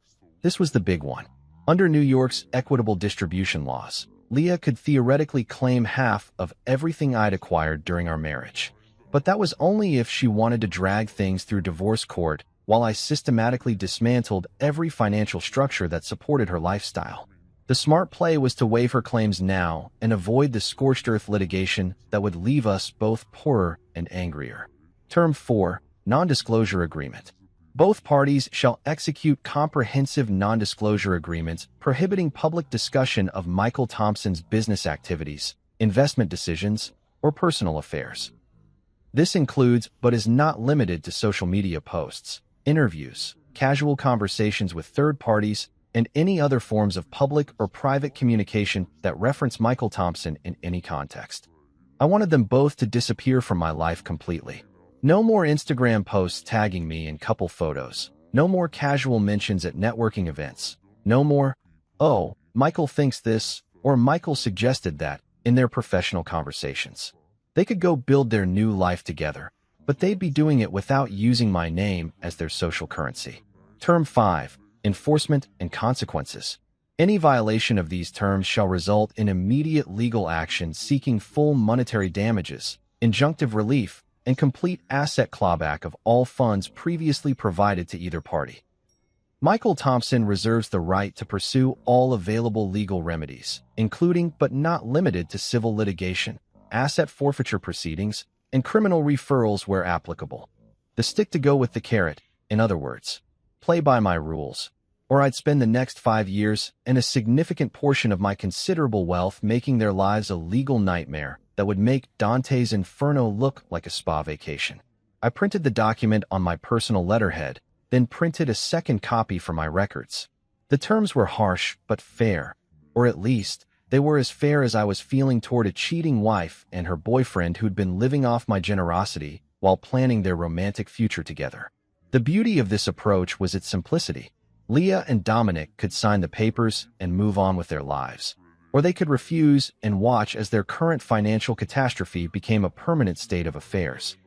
This was the big one. Under New York's equitable distribution laws, Leah could theoretically claim half of everything I'd acquired during our marriage. But that was only if she wanted to drag things through divorce court while I systematically dismantled every financial structure that supported her lifestyle. The smart play was to waive her claims now and avoid the scorched earth litigation that would leave us both poorer and angrier. Term 4. Non-disclosure agreement. Both parties shall execute comprehensive non-disclosure agreements prohibiting public discussion of Michael Thompson's business activities, investment decisions, or personal affairs. This includes, but is not limited to, social media posts, interviews, casual conversations with third parties, and any other forms of public or private communication that reference Michael Thompson in any context. I wanted them both to disappear from my life completely. No more Instagram posts tagging me in couple photos. No more casual mentions at networking events. No more, "Oh, Michael thinks this," or "Michael suggested that," in their professional conversations. They could go build their new life together, but they'd be doing it without using my name as their social currency. Term 5. Enforcement and consequences. Any violation of these terms shall result in immediate legal action seeking full monetary damages, injunctive relief, and complete asset clawback of all funds previously provided to either party. Michael Thompson reserves the right to pursue all available legal remedies, including but not limited to civil litigation, asset forfeiture proceedings, and criminal referrals where applicable. The stick to go with the carrot, in other words. Play by my rules, or I'd spend the next 5 years and a significant portion of my considerable wealth making their lives a legal nightmare that would make Dante's Inferno look like a spa vacation. I printed the document on my personal letterhead, then printed a second copy for my records. The terms were harsh but fair, or at least they were as fair as I was feeling toward a cheating wife and her boyfriend who'd been living off my generosity while planning their romantic future together. The beauty of this approach was its simplicity. Leah and Dominic could sign the papers and move on with their lives, or they could refuse and watch as their current financial catastrophe became a permanent state of affairs.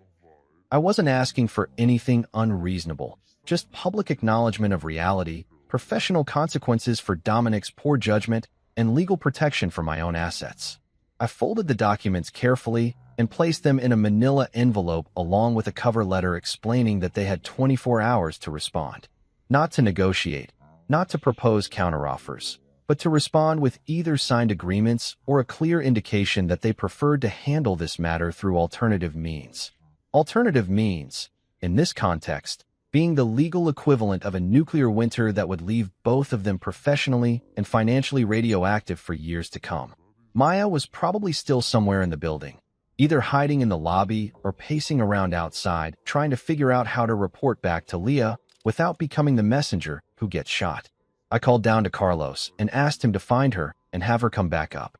I wasn't asking for anything unreasonable, just public acknowledgement of reality, professional consequences for Dominic's poor judgment, and legal protection for my own assets. I folded the documents carefully and placed them in a manila envelope along with a cover letter explaining that they had 24 hours to respond. Not to negotiate, not to propose counteroffers, but to respond with either signed agreements or a clear indication that they preferred to handle this matter through alternative means. Alternative means, in this context, being the legal equivalent of a nuclear winter that would leave both of them professionally and financially radioactive for years to come. Maya was probably still somewhere in the building, either hiding in the lobby or pacing around outside, trying to figure out how to report back to Leah without becoming the messenger who gets shot. I called down to Carlos and asked him to find her and have her come back up.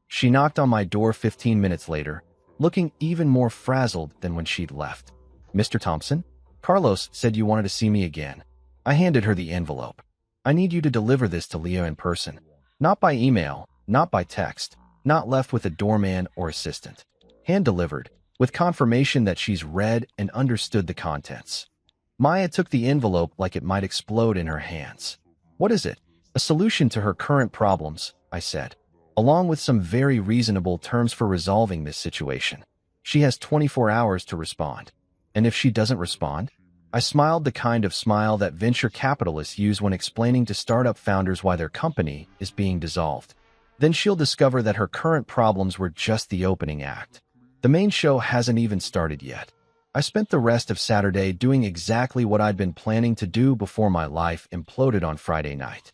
She knocked on my door 15 minutes later, looking even more frazzled than when she'd left. "Mr. Thompson? Carlos said you wanted to see me again." I handed her the envelope. "I need you to deliver this to Leah in person. Not by email, not by text, not left with a doorman or assistant. Hand-delivered, with confirmation that she's read and understood the contents." Maya took the envelope like it might explode in her hands. "What is it?" "A solution to her current problems," I said, "along with some very reasonable terms for resolving this situation. She has 24 hours to respond. And if she doesn't respond?" I smiled the kind of smile that venture capitalists use when explaining to startup founders why their company is being dissolved. "Then she'll discover that her current problems were just the opening act. The main show hasn't even started yet." I spent the rest of Saturday doing exactly what I'd been planning to do before my life imploded on Friday night.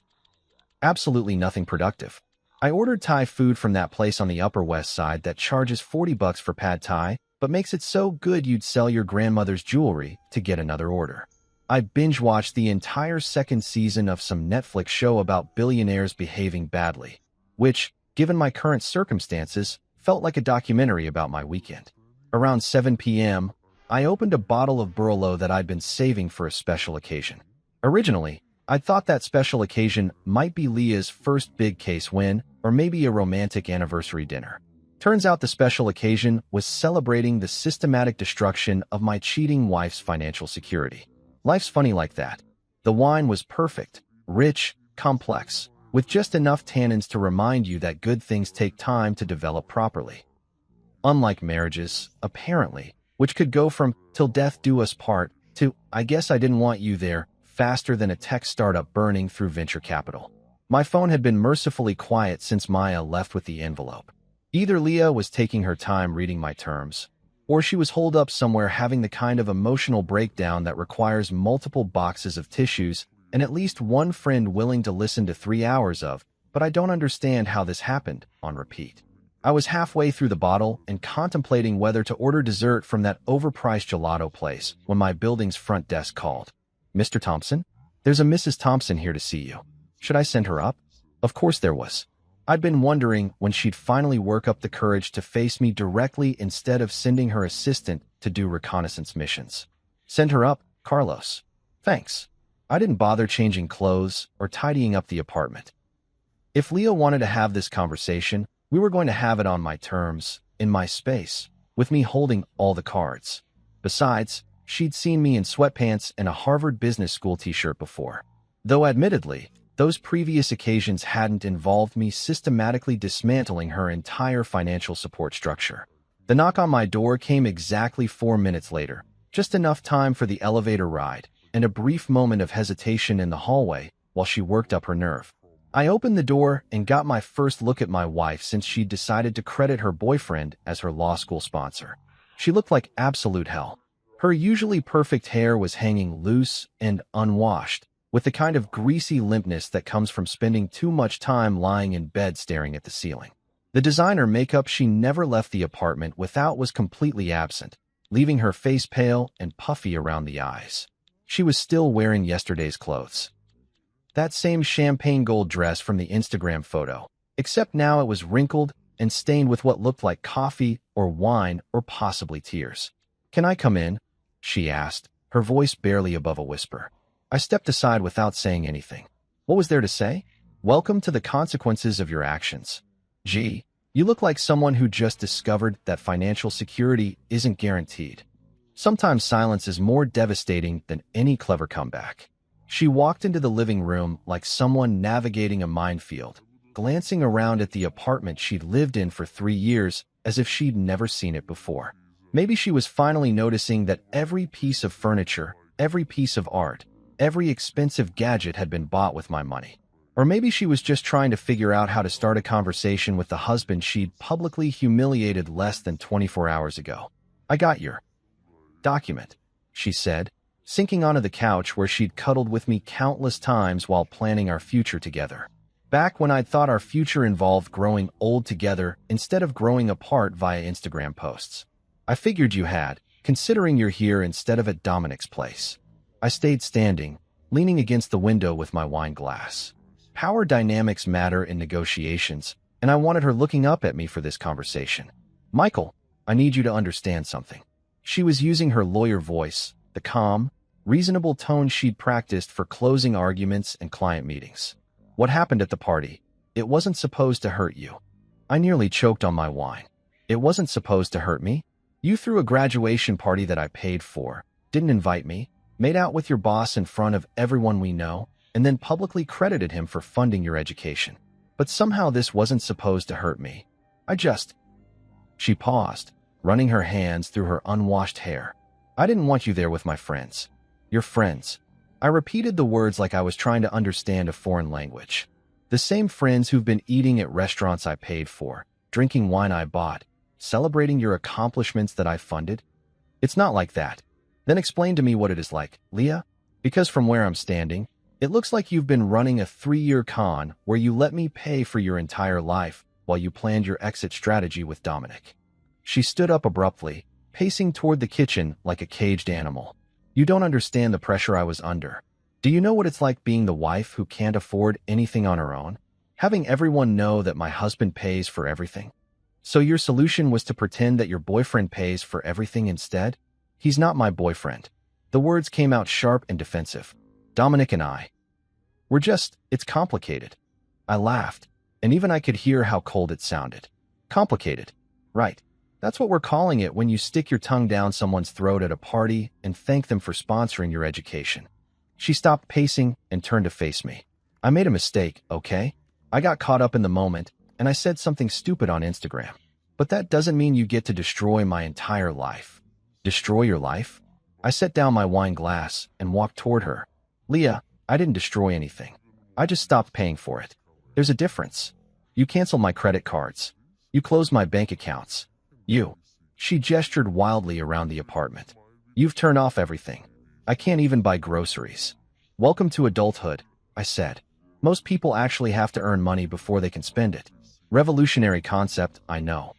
Absolutely nothing productive. I ordered Thai food from that place on the Upper West Side that charges $40 for pad Thai, but makes it so good you'd sell your grandmother's jewelry to get another order. I binge-watched the entire second season of some Netflix show about billionaires behaving badly, which, given my current circumstances, felt like a documentary about my weekend. Around 7 p.m., I opened a bottle of Barolo that I'd been saving for a special occasion. Originally, I thought that special occasion might be Leah's first big case win, or maybe a romantic anniversary dinner. Turns out the special occasion was celebrating the systematic destruction of my cheating wife's financial security. Life's funny like that. The wine was perfect, rich, complex, with just enough tannins to remind you that good things take time to develop properly. Unlike marriages, apparently, which could go from "till death do us part" to "I guess I didn't want you there" faster than a tech startup burning through venture capital. My phone had been mercifully quiet since Maya left with the envelope. Either Leah was taking her time reading my terms, or she was holed up somewhere having the kind of emotional breakdown that requires multiple boxes of tissues and at least one friend willing to listen to 3 hours of, but I don't understand how this happened, on repeat. I was halfway through the bottle and contemplating whether to order dessert from that overpriced gelato place when my building's front desk called. "Mr. Thompson? There's a Mrs. Thompson here to see you. Should I send her up?" Of course there was. I'd been wondering when she'd finally work up the courage to face me directly instead of sending her assistant to do reconnaissance missions. "Send her up, Carlos." "Thanks." I didn't bother changing clothes or tidying up the apartment. If Leah wanted to have this conversation, we were going to have it on my terms, in my space, with me holding all the cards. Besides, she'd seen me in sweatpants and a Harvard Business School t-shirt before. Though admittedly, those previous occasions hadn't involved me systematically dismantling her entire financial support structure. The knock on my door came exactly 4 minutes later, just enough time for the elevator ride, and a brief moment of hesitation in the hallway while she worked up her nerve. I opened the door and got my first look at my wife since she'd decided to credit her boyfriend as her law school sponsor. She looked like absolute hell. Her usually perfect hair was hanging loose and unwashed, with the kind of greasy limpness that comes from spending too much time lying in bed staring at the ceiling. The designer makeup she never left the apartment without was completely absent, leaving her face pale and puffy around the eyes. She was still wearing yesterday's clothes. That same champagne gold dress from the Instagram photo, except now it was wrinkled and stained with what looked like coffee or wine or possibly tears. "Can I come in?" she asked, her voice barely above a whisper. I stepped aside without saying anything. What was there to say? "Welcome to the consequences of your actions. Gee, you look like someone who just discovered that financial security isn't guaranteed. Sometimes silence is more devastating than any clever comeback." She walked into the living room like someone navigating a minefield, glancing around at the apartment she'd lived in for 3 years as if she'd never seen it before. Maybe she was finally noticing that every piece of furniture, every piece of art, every expensive gadget had been bought with my money. Or maybe she was just trying to figure out how to start a conversation with the husband she'd publicly humiliated less than 24 hours ago. "I got your document," she said, sinking onto the couch where she'd cuddled with me countless times while planning our future together. Back when I'd thought our future involved growing old together instead of growing apart via Instagram posts. "I figured you had, considering you're here instead of at Dominic's place." I stayed standing, leaning against the window with my wine glass. Power dynamics matter in negotiations, and I wanted her looking up at me for this conversation. "Michael, I need you to understand something." She was using her lawyer voice, the calm, reasonable tone she'd practiced for closing arguments and client meetings. "What happened at the party? It wasn't supposed to hurt you." I nearly choked on my wine. "It wasn't supposed to hurt me? You threw a graduation party that I paid for, didn't invite me, made out with your boss in front of everyone we know, and then publicly credited him for funding your education. But somehow this wasn't supposed to hurt me. I just..." She paused, running her hands through her unwashed hair. "I didn't want you there with my friends." "Your friends." I repeated the words like I was trying to understand a foreign language. "The same friends who've been eating at restaurants I paid for, drinking wine I bought, celebrating your accomplishments that I funded?" "It's not like that." "Then explain to me what it is like, Leah. Because from where I'm standing, it looks like you've been running a 3-year con where you let me pay for your entire life while you planned your exit strategy with Dominic." She stood up abruptly, pacing toward the kitchen like a caged animal. "You don't understand the pressure I was under. Do you know what it's like being the wife who can't afford anything on her own? Having everyone know that my husband pays for everything? So your solution was to pretend that your boyfriend pays for everything instead? He's not my boyfriend." The words came out sharp and defensive. "Dominic and it's complicated." I laughed, and even I could hear how cold it sounded. "Complicated. Right. That's what we're calling it when you stick your tongue down someone's throat at a party and thank them for sponsoring your education." She stopped pacing and turned to face me. "I made a mistake, okay? I got caught up in the moment, and I said something stupid on Instagram. But that doesn't mean you get to destroy my entire life." "Destroy your life?" I set down my wine glass and walked toward her. "Leah, I didn't destroy anything. I just stopped paying for it. There's a difference. You cancel my credit cards. You close my bank accounts. She gestured wildly around the apartment. You've turned off everything. I can't even buy groceries. Welcome to adulthood, I said. Most people actually have to earn money before they can spend it. Revolutionary concept, I know.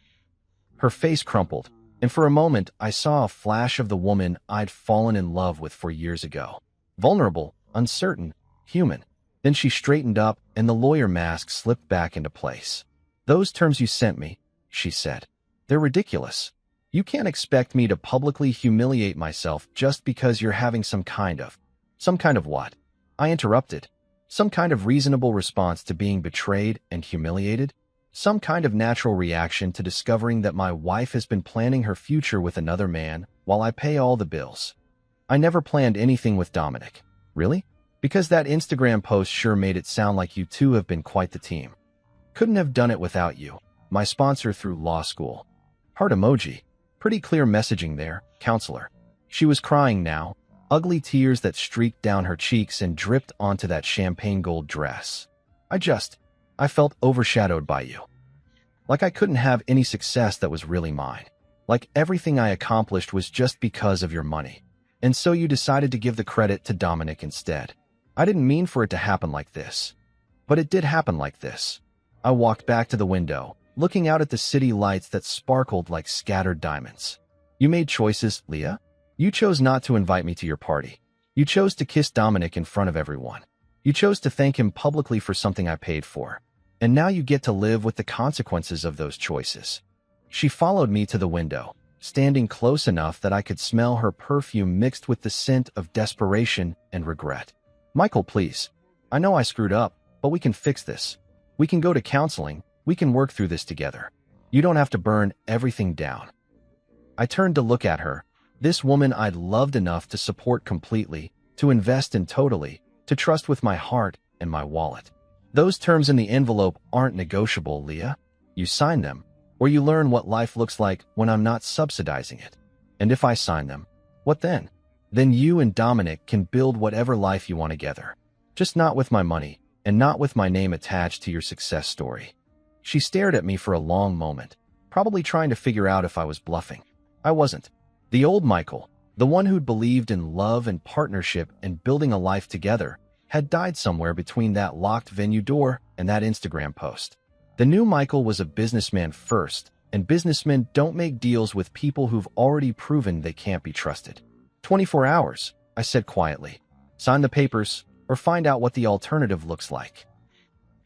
Her face crumpled, and for a moment I saw a flash of the woman I'd fallen in love with 4 years ago. Vulnerable, uncertain, human. Then she straightened up and the lawyer mask slipped back into place. Those terms you sent me, she said. They're ridiculous. You can't expect me to publicly humiliate myself just because you're having some kind of what? I interrupted. Some kind of reasonable response to being betrayed and humiliated? Some kind of natural reaction to discovering that my wife has been planning her future with another man while I pay all the bills. I never planned anything with Dominic. Really? Because that Instagram post sure made it sound like you two have been quite the team. Couldn't have done it without you, my sponsor through law school. Heart emoji. Pretty clear messaging there, counselor. She was crying now, ugly tears that streaked down her cheeks and dripped onto that champagne gold dress. I felt overshadowed by you. Like I couldn't have any success that was really mine. Like everything I accomplished was just because of your money. And so you decided to give the credit to Dominic instead. I didn't mean for it to happen like this. But it did happen like this. I walked back to the window, looking out at the city lights that sparkled like scattered diamonds. You made choices, Leah. You chose not to invite me to your party. You chose to kiss Dominic in front of everyone. You chose to thank him publicly for something I paid for. And now you get to live with the consequences of those choices. She followed me to the window, standing close enough that I could smell her perfume mixed with the scent of desperation and regret. Michael, please. I know I screwed up, but we can fix this. We can go to counseling. We can work through this together. You don't have to burn everything down. I turned to look at her, this woman I'd loved enough to support completely, to invest in totally, to trust with my heart and my wallet. Those terms in the envelope aren't negotiable, Leah. You sign them, or you learn what life looks like when I'm not subsidizing it. And if I sign them, what then? Then you and Dominic can build whatever life you want together. Just not with my money, and not with my name attached to your success story. She stared at me for a long moment, probably trying to figure out if I was bluffing. I wasn't. The old Michael, the one who'd believed in love and partnership and building a life together, had died somewhere between that locked venue door and that Instagram post. The new Michael was a businessman first, and businessmen don't make deals with people who've already proven they can't be trusted. 24 hours, I said quietly. Sign the papers, or find out what the alternative looks like.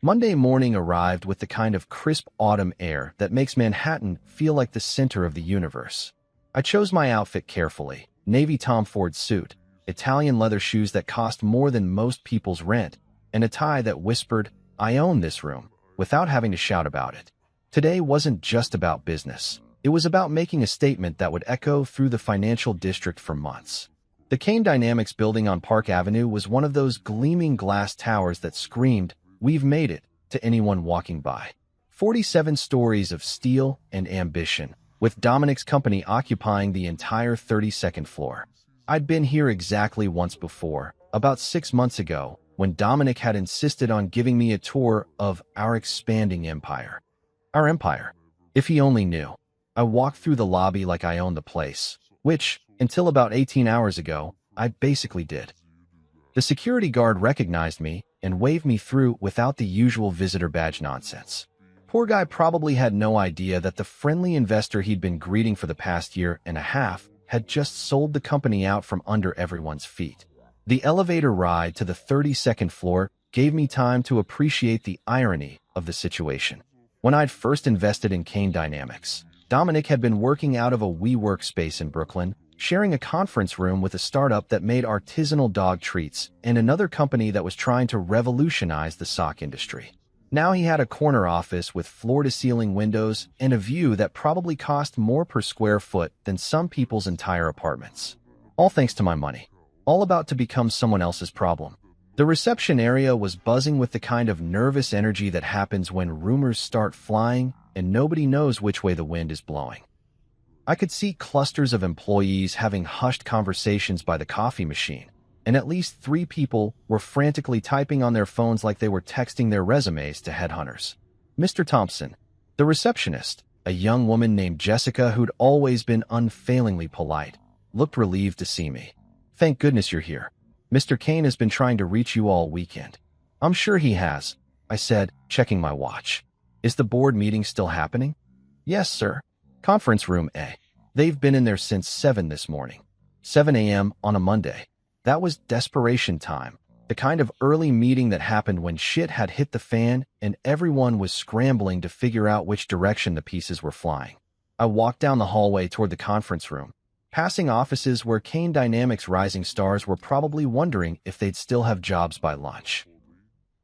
Monday morning arrived with the kind of crisp autumn air that makes Manhattan feel like the center of the universe. I chose my outfit carefully, navy Tom Ford suit, Italian leather shoes that cost more than most people's rent, and a tie that whispered, I own this room, without having to shout about it. Today wasn't just about business. It was about making a statement that would echo through the financial district for months. The Kane Dynamics building on Park Avenue was one of those gleaming glass towers that screamed, "We've made it," to anyone walking by. 47 stories of steel and ambition, with Dominic's company occupying the entire 32nd floor. I'd been here exactly once before, about 6 months ago, when Dominic had insisted on giving me a tour of our expanding empire. Our empire. If he only knew. I walked through the lobby like I owned the place, which, until about 18 hours ago, I basically did. The security guard recognized me and waved me through without the usual visitor badge nonsense. Poor guy probably had no idea that the friendly investor he'd been greeting for the past year and a half had just sold the company out from under everyone's feet. The elevator ride to the 32nd floor gave me time to appreciate the irony of the situation. When I'd first invested in Kane Dynamics, Dominic had been working out of a WeWork space in Brooklyn, sharing a conference room with a startup that made artisanal dog treats and another company that was trying to revolutionize the sock industry. Now he had a corner office with floor-to-ceiling windows and a view that probably cost more per square foot than some people's entire apartments. All thanks to my money. All about to become someone else's problem. The reception area was buzzing with the kind of nervous energy that happens when rumors start flying and nobody knows which way the wind is blowing. I could see clusters of employees having hushed conversations by the coffee machine, and at least 3 people were frantically typing on their phones like they were texting their resumes to headhunters. Mr. Thompson, the receptionist, a young woman named Jessica who'd always been unfailingly polite, looked relieved to see me. "Thank goodness you're here. Mr. Kane has been trying to reach you all weekend." "I'm sure he has," I said, checking my watch. "Is the board meeting still happening?" "Yes, sir. Conference room A. They've been in there since 7 this morning. 7 a.m. on a Monday. That was desperation time. The kind of early meeting that happened when shit had hit the fan and everyone was scrambling to figure out which direction the pieces were flying." I walked down the hallway toward the conference room, passing offices where Kane Dynamics rising stars were probably wondering if they'd still have jobs by lunch.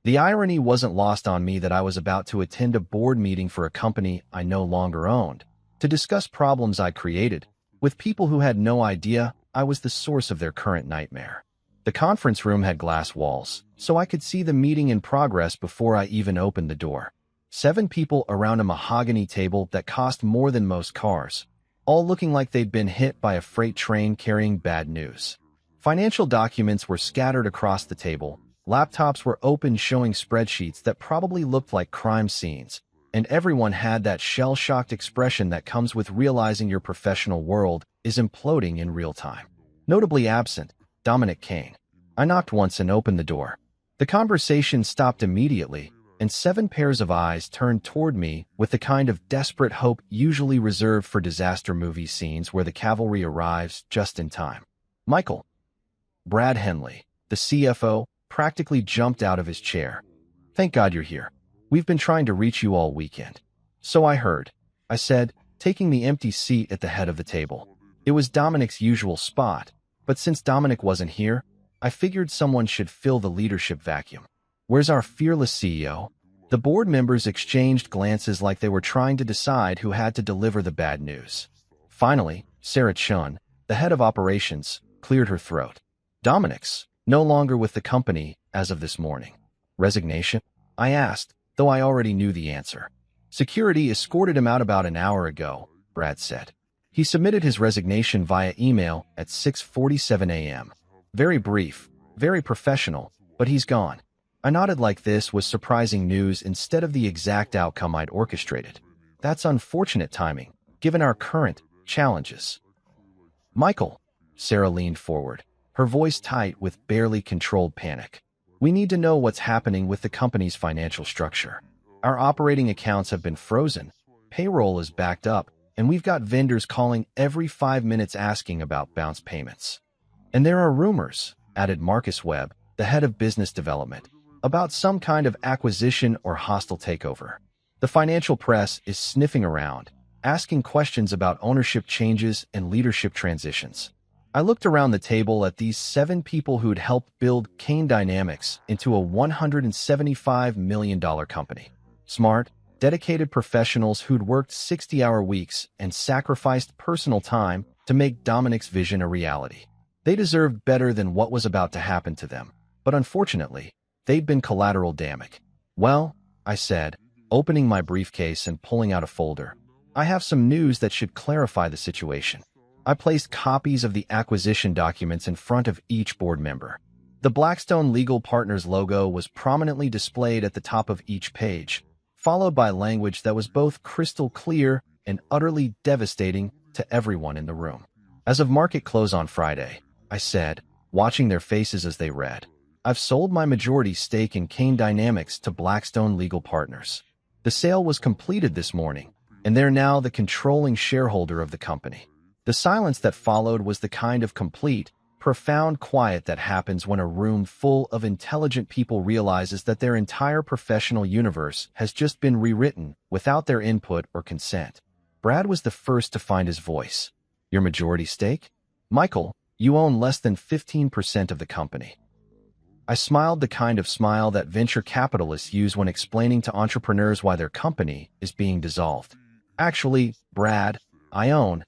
The irony wasn't lost on me that I was about to attend a board meeting for a company I no longer owned, to discuss problems I created, with people who had no idea I was the source of their current nightmare. The conference room had glass walls, so I could see the meeting in progress before I even opened the door. 7 people around a mahogany table that cost more than most cars, all looking like they'd been hit by a freight train carrying bad news. Financial documents were scattered across the table, laptops were open showing spreadsheets that probably looked like crime scenes, and everyone had that shell-shocked expression that comes with realizing your professional world is imploding in real time. Notably absent, Dominic Kane. I knocked once and opened the door. The conversation stopped immediately, and 7 pairs of eyes turned toward me with the kind of desperate hope usually reserved for disaster movie scenes where the cavalry arrives just in time. "Michael." Brad Henley, the CFO, practically jumped out of his chair. "Thank God you're here. We've been trying to reach you all weekend." "So I heard," I said, taking the empty seat at the head of the table. It was Dominic's usual spot, but since Dominic wasn't here, I figured someone should fill the leadership vacuum. "Where's our fearless CEO?" The board members exchanged glances like they were trying to decide who had to deliver the bad news. Finally, Sarah Chun, the head of operations, cleared her throat. "Dominic's no longer with the company as of this morning." "Resignation?" I asked, though I already knew the answer. "Security escorted him out about an hour ago," Brad said. "He submitted his resignation via email at 6:47 a.m. Very brief, very professional, but he's gone." I nodded like this was surprising news instead of the exact outcome I'd orchestrated. "That's unfortunate timing, given our current challenges." "Michael," Sarah leaned forward, her voice tight with barely controlled panic. "We need to know what's happening with the company's financial structure. Our operating accounts have been frozen, payroll is backed up, and we've got vendors calling every 5 minutes asking about bounce payments. And there are rumors," added Marcus Webb, the head of business development, "about some kind of acquisition or hostile takeover. The financial press is sniffing around, asking questions about ownership changes and leadership transitions." I looked around the table at these 7 people who'd helped build Kane Dynamics into a $175 million company. Smart, dedicated professionals who'd worked 60-hour weeks and sacrificed personal time to make Dominic's vision a reality. They deserved better than what was about to happen to them, but unfortunately, they'd been collateral damage. "Well," I said, opening my briefcase and pulling out a folder, "I have some news that should clarify the situation." I placed copies of the acquisition documents in front of each board member. The Blackstone Legal Partners logo was prominently displayed at the top of each page, followed by language that was both crystal clear and utterly devastating to everyone in the room. "As of market close on Friday," I said, watching their faces as they read, "I've sold my majority stake in Kane Dynamics to Blackstone Legal Partners. The sale was completed this morning, and they're now the controlling shareholder of the company." The silence that followed was the kind of complete, profound quiet that happens when a room full of intelligent people realizes that their entire professional universe has just been rewritten without their input or consent. Brad was the first to find his voice. "Your majority stake? Michael, you own less than 15% of the company." I smiled the kind of smile that venture capitalists use when explaining to entrepreneurs why their company is being dissolved. "Actually, Brad, I owned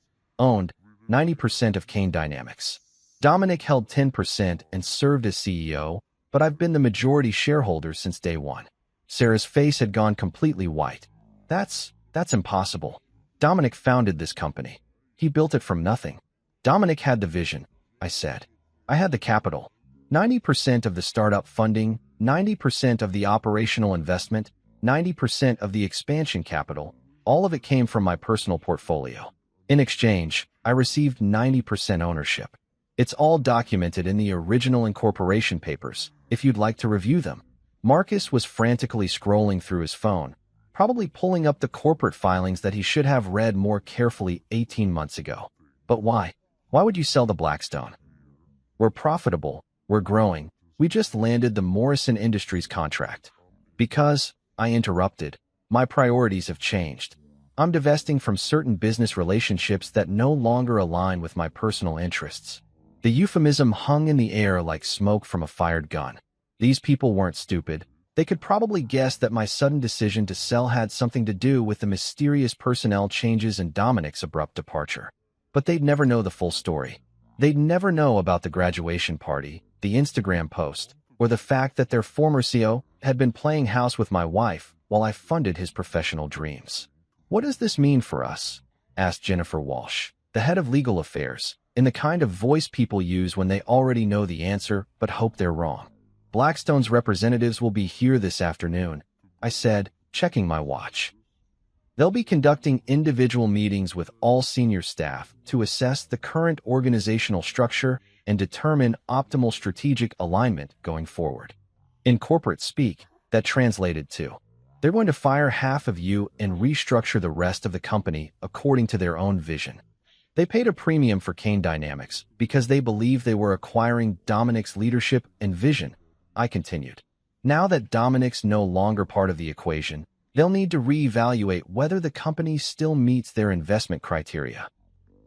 90% of Kane Dynamics. Dominic held 10% and served as CEO, but I've been the majority shareholder since day one." Sarah's face had gone completely white. That's impossible. Dominic founded this company. He built it from nothing." "Dominic had the vision," I said. "I had the capital. 90% of the startup funding, 90% of the operational investment, 90% of the expansion capital, all of it came from my personal portfolio. In exchange, I received 90% ownership. It's all documented in the original incorporation papers, if you'd like to review them. Marcus was frantically scrolling through his phone, probably pulling up the corporate filings that he should have read more carefully 18 months ago. But why? Why would you sell to Blackstone? We're profitable, we're growing, we just landed the Morrison Industries contract. Because, I interrupted, my priorities have changed. I'm divesting from certain business relationships that no longer align with my personal interests. The euphemism hung in the air like smoke from a fired gun. These people weren't stupid. They could probably guess that my sudden decision to sell had something to do with the mysterious personnel changes and Dominic's abrupt departure. But they'd never know the full story. They'd never know about the graduation party, the Instagram post, or the fact that their former CEO had been playing house with my wife while I funded his professional dreams. "What does this mean for us?" asked Jennifer Walsh, the head of legal affairs, in the kind of voice people use when they already know the answer but hope they're wrong. "Blackstone's representatives will be here this afternoon," I said, checking my watch. "They'll be conducting individual meetings with all senior staff to assess the current organizational structure and determine optimal strategic alignment going forward." In corporate speak, that translated to, they're going to fire half of you and restructure the rest of the company according to their own vision. They paid a premium for Kane Dynamics because they believed they were acquiring Dominic's leadership and vision, I continued. Now that Dominic's no longer part of the equation, they'll need to reevaluate whether the company still meets their investment criteria.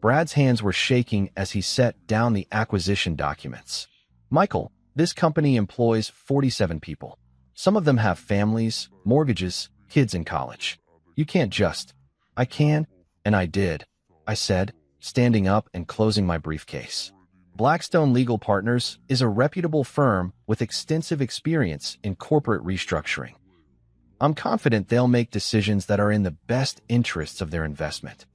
Brad's hands were shaking as he set down the acquisition documents. "Michael, this company employs 47 people. Some of them have families, mortgages, kids in college. You can't just—" "I can, and I did," I said, standing up and closing my briefcase. Blackstone Legal Partners is a reputable firm with extensive experience in corporate restructuring. I'm confident they'll make decisions that are in the best interests of their investment.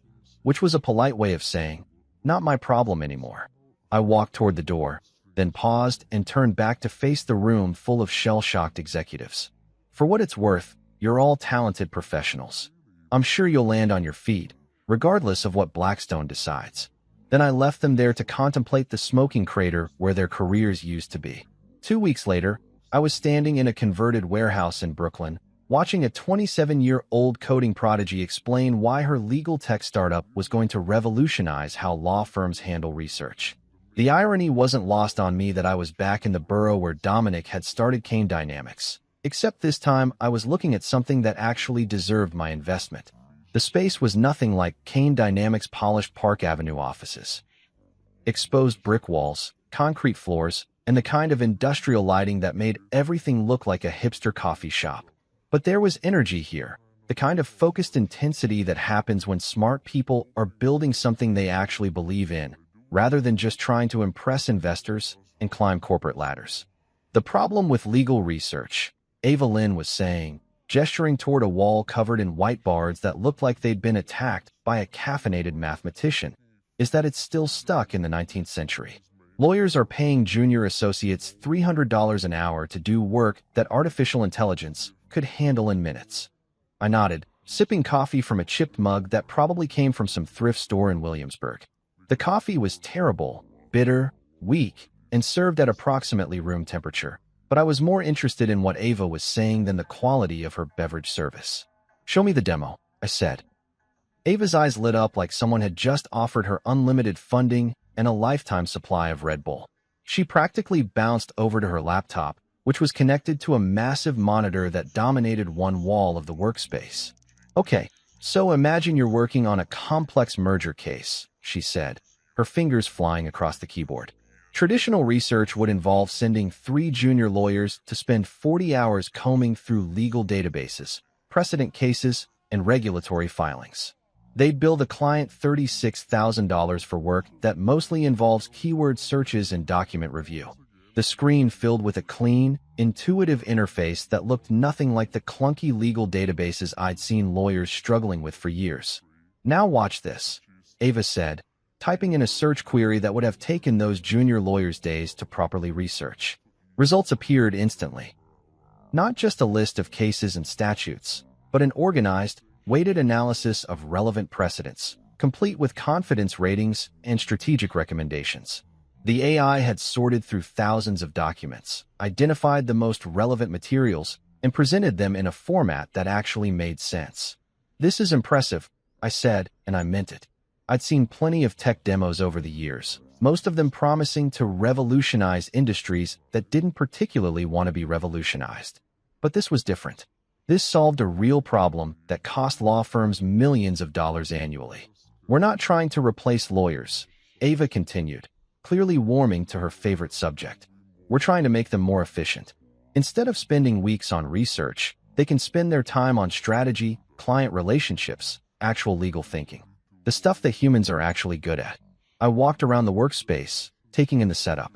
Which was a polite way of saying, not my problem anymore. I walked toward the door, then paused and turned back to face the room full of shell-shocked executives. "For what it's worth, you're all talented professionals. I'm sure you'll land on your feet, regardless of what Blackstone decides." Then I left them there to contemplate the smoking crater where their careers used to be. 2 weeks later, I was standing in a converted warehouse in Brooklyn, watching a 27-year-old coding prodigy explain why her legal tech startup was going to revolutionize how law firms handle research. The irony wasn't lost on me that I was back in the borough where Dominic had started Kane Dynamics, except this time I was looking at something that actually deserved my investment. The space was nothing like Kane Dynamics' polished Park Avenue offices. Exposed brick walls, concrete floors, and the kind of industrial lighting that made everything look like a hipster coffee shop. But there was energy here, the kind of focused intensity that happens when smart people are building something they actually believe in, rather than just trying to impress investors and climb corporate ladders. "The problem with legal research," Ava Lynn was saying, gesturing toward a wall covered in white bards that looked like they'd been attacked by a caffeinated mathematician, "is that it's still stuck in the 19th century. Lawyers are paying junior associates $300 an hour to do work that artificial intelligence could handle in minutes." I nodded, sipping coffee from a chipped mug that probably came from some thrift store in Williamsburg. The coffee was terrible, bitter, weak, and served at approximately room temperature, but I was more interested in what Ava was saying than the quality of her beverage service. "Show me the demo," I said. Ava's eyes lit up like someone had just offered her unlimited funding and a lifetime supply of Red Bull. She practically bounced over to her laptop, which was connected to a massive monitor that dominated one wall of the workspace. "Okay, so imagine you're working on a complex merger case," she said, her fingers flying across the keyboard. "Traditional research would involve sending 3 junior lawyers to spend 40 hours combing through legal databases, precedent cases, and regulatory filings. They'd bill the client $36,000 for work that mostly involves keyword searches and document review. The screen filled with a clean, intuitive interface that looked nothing like the clunky legal databases I'd seen lawyers struggling with for years. "Now watch this," Ava said, typing in a search query that would have taken those junior lawyers days to properly research. Results appeared instantly. Not just a list of cases and statutes, but an organized, weighted analysis of relevant precedents, complete with confidence ratings and strategic recommendations. The AI had sorted through thousands of documents, identified the most relevant materials, and presented them in a format that actually made sense. "This is impressive," I said, and I meant it. I'd seen plenty of tech demos over the years, most of them promising to revolutionize industries that didn't particularly want to be revolutionized. But this was different. This solved a real problem that cost law firms millions of dollars annually. "We're not trying to replace lawyers," Ava continued, clearly warming to her favorite subject. "We're trying to make them more efficient. Instead of spending weeks on research, they can spend their time on strategy, client relationships, actual legal thinking. The stuff that humans are actually good at." I walked around the workspace, taking in the setup.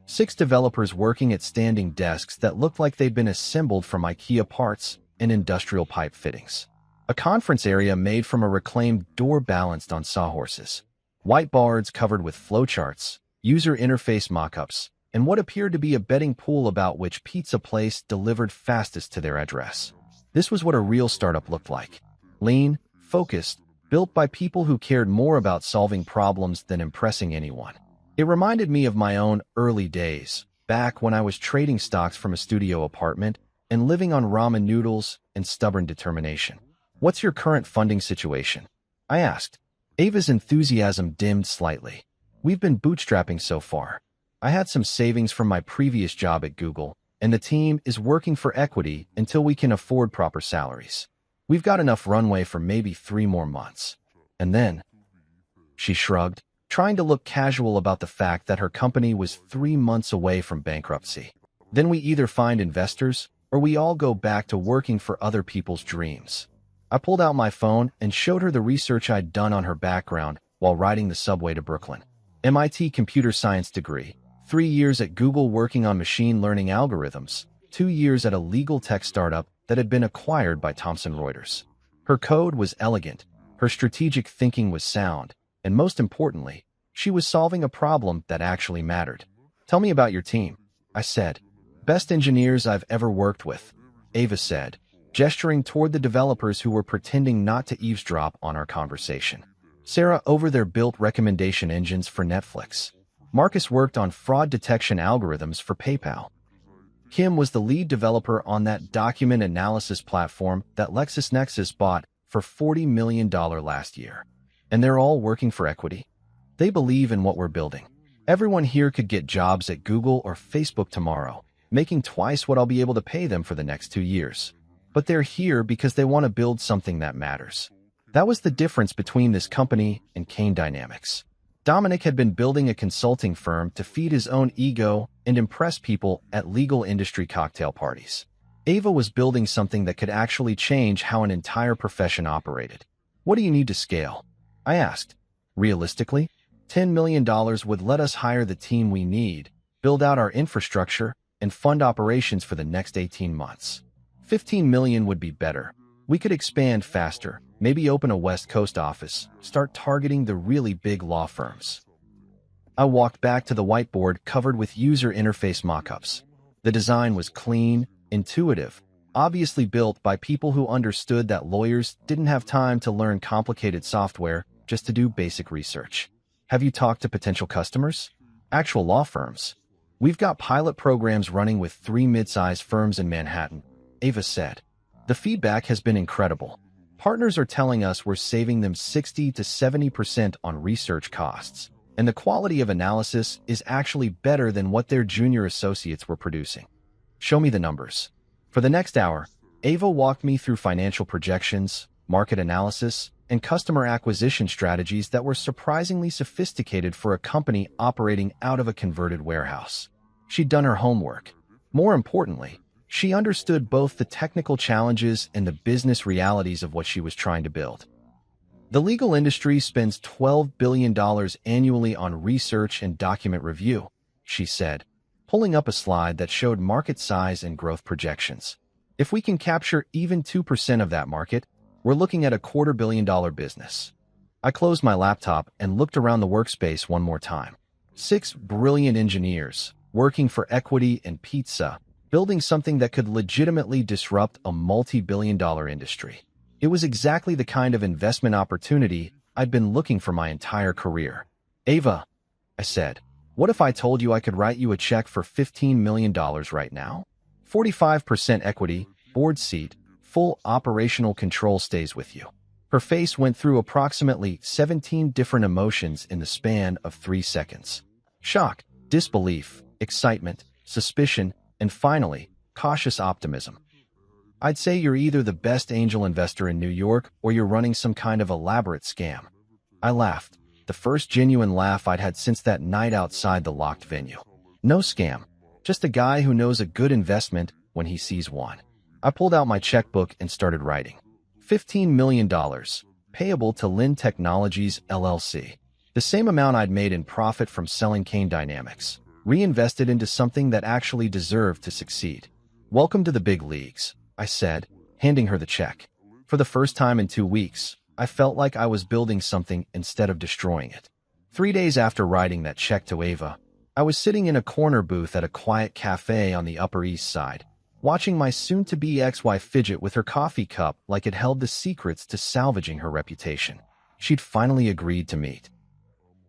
6 developers working at standing desks that looked like they'd been assembled from IKEA parts and industrial pipe fittings. A conference area made from a reclaimed door balanced on sawhorses. Whiteboards covered with flowcharts, user interface mockups, and what appeared to be a betting pool about which pizza place delivered fastest to their address. This was what a real startup looked like. Lean, focused, built by people who cared more about solving problems than impressing anyone. It reminded me of my own early days, back when I was trading stocks from a studio apartment and living on ramen noodles and stubborn determination. "What's your current funding situation?" I asked. Ava's enthusiasm dimmed slightly. "We've been bootstrapping so far. I had some savings from my previous job at Google, and the team is working for equity until we can afford proper salaries. We've got enough runway for maybe 3 more months. And then..." She shrugged, trying to look casual about the fact that her company was 3 months away from bankruptcy. "Then we either find investors, or we all go back to working for other people's dreams." I pulled out my phone and showed her the research I'd done on her background while riding the subway to Brooklyn. MIT computer science degree, 3 years at Google working on machine learning algorithms, 2 years at a legal tech startup that had been acquired by Thomson Reuters. Her code was elegant, her strategic thinking was sound, and most importantly, she was solving a problem that actually mattered. "Tell me about your team," I said. "Best engineers I've ever worked with," Ava said, gesturing toward the developers who were pretending not to eavesdrop on our conversation. Sarah over there built recommendation engines for Netflix. Marcus worked on fraud detection algorithms for PayPal. Kim was the lead developer on that document analysis platform that LexisNexis bought for $40 million last year. And they're all working for equity. They believe in what we're building. Everyone here could get jobs at Google or Facebook tomorrow, making twice what I'll be able to pay them for the next 2 years. But they're here because they want to build something that matters. That was the difference between this company and Kane Dynamics. Dominic had been building a consulting firm to feed his own ego and impress people at legal industry cocktail parties. Ava was building something that could actually change how an entire profession operated. "What do you need to scale?" I asked. "Realistically, $10 million would let us hire the team we need, build out our infrastructure, and fund operations for the next 18 months. 15 million would be better. We could expand faster, maybe open a West Coast office, start targeting the really big law firms." I walked back to the whiteboard covered with user interface mockups. The design was clean, intuitive, obviously built by people who understood that lawyers didn't have time to learn complicated software just to do basic research. "Have you talked to potential customers?" "Actual law firms. We've got pilot programs running with 3 mid-sized firms in Manhattan," Ava said. "The feedback has been incredible. Partners are telling us we're saving them 60 to 70% on research costs, and the quality of analysis is actually better than what their junior associates were producing." "Show me the numbers." For the next hour, Ava walked me through financial projections, market analysis, and customer acquisition strategies that were surprisingly sophisticated for a company operating out of a converted warehouse. She'd done her homework. More importantly, she understood both the technical challenges and the business realities of what she was trying to build. "The legal industry spends $12 billion annually on research and document review," she said, pulling up a slide that showed market size and growth projections. "If we can capture even 2% of that market, we're looking at a $250 million business." I closed my laptop and looked around the workspace one more time. 6 brilliant engineers, working for equity and pizza, building something that could legitimately disrupt a multi-billion-dollar industry. It was exactly the kind of investment opportunity I'd been looking for my entire career. Ava, I said, what if I told you I could write you a check for $15 million right now? 45% equity, board seat, full operational control stays with you. Her face went through approximately 17 different emotions in the span of 3 seconds. Shock, disbelief, excitement, suspicion, and finally, cautious optimism. I'd say you're either the best angel investor in New York or you're running some kind of elaborate scam. I laughed, the first genuine laugh I'd had since that night outside the locked venue. No scam, just a guy who knows a good investment when he sees one. I pulled out my checkbook and started writing. $15 million, payable to Lynn Technologies, LLC. The same amount I'd made in profit from selling Kane Dynamics, reinvested into something that actually deserved to succeed. Welcome to the big leagues, I said, handing her the check. For the first time in 2 weeks, I felt like I was building something instead of destroying it. 3 days after writing that check to Ava, I was sitting in a corner booth at a quiet cafe on the Upper East Side, watching my soon-to-be ex-wife fidget with her coffee cup like it held the secrets to salvaging her reputation. She'd finally agreed to meet.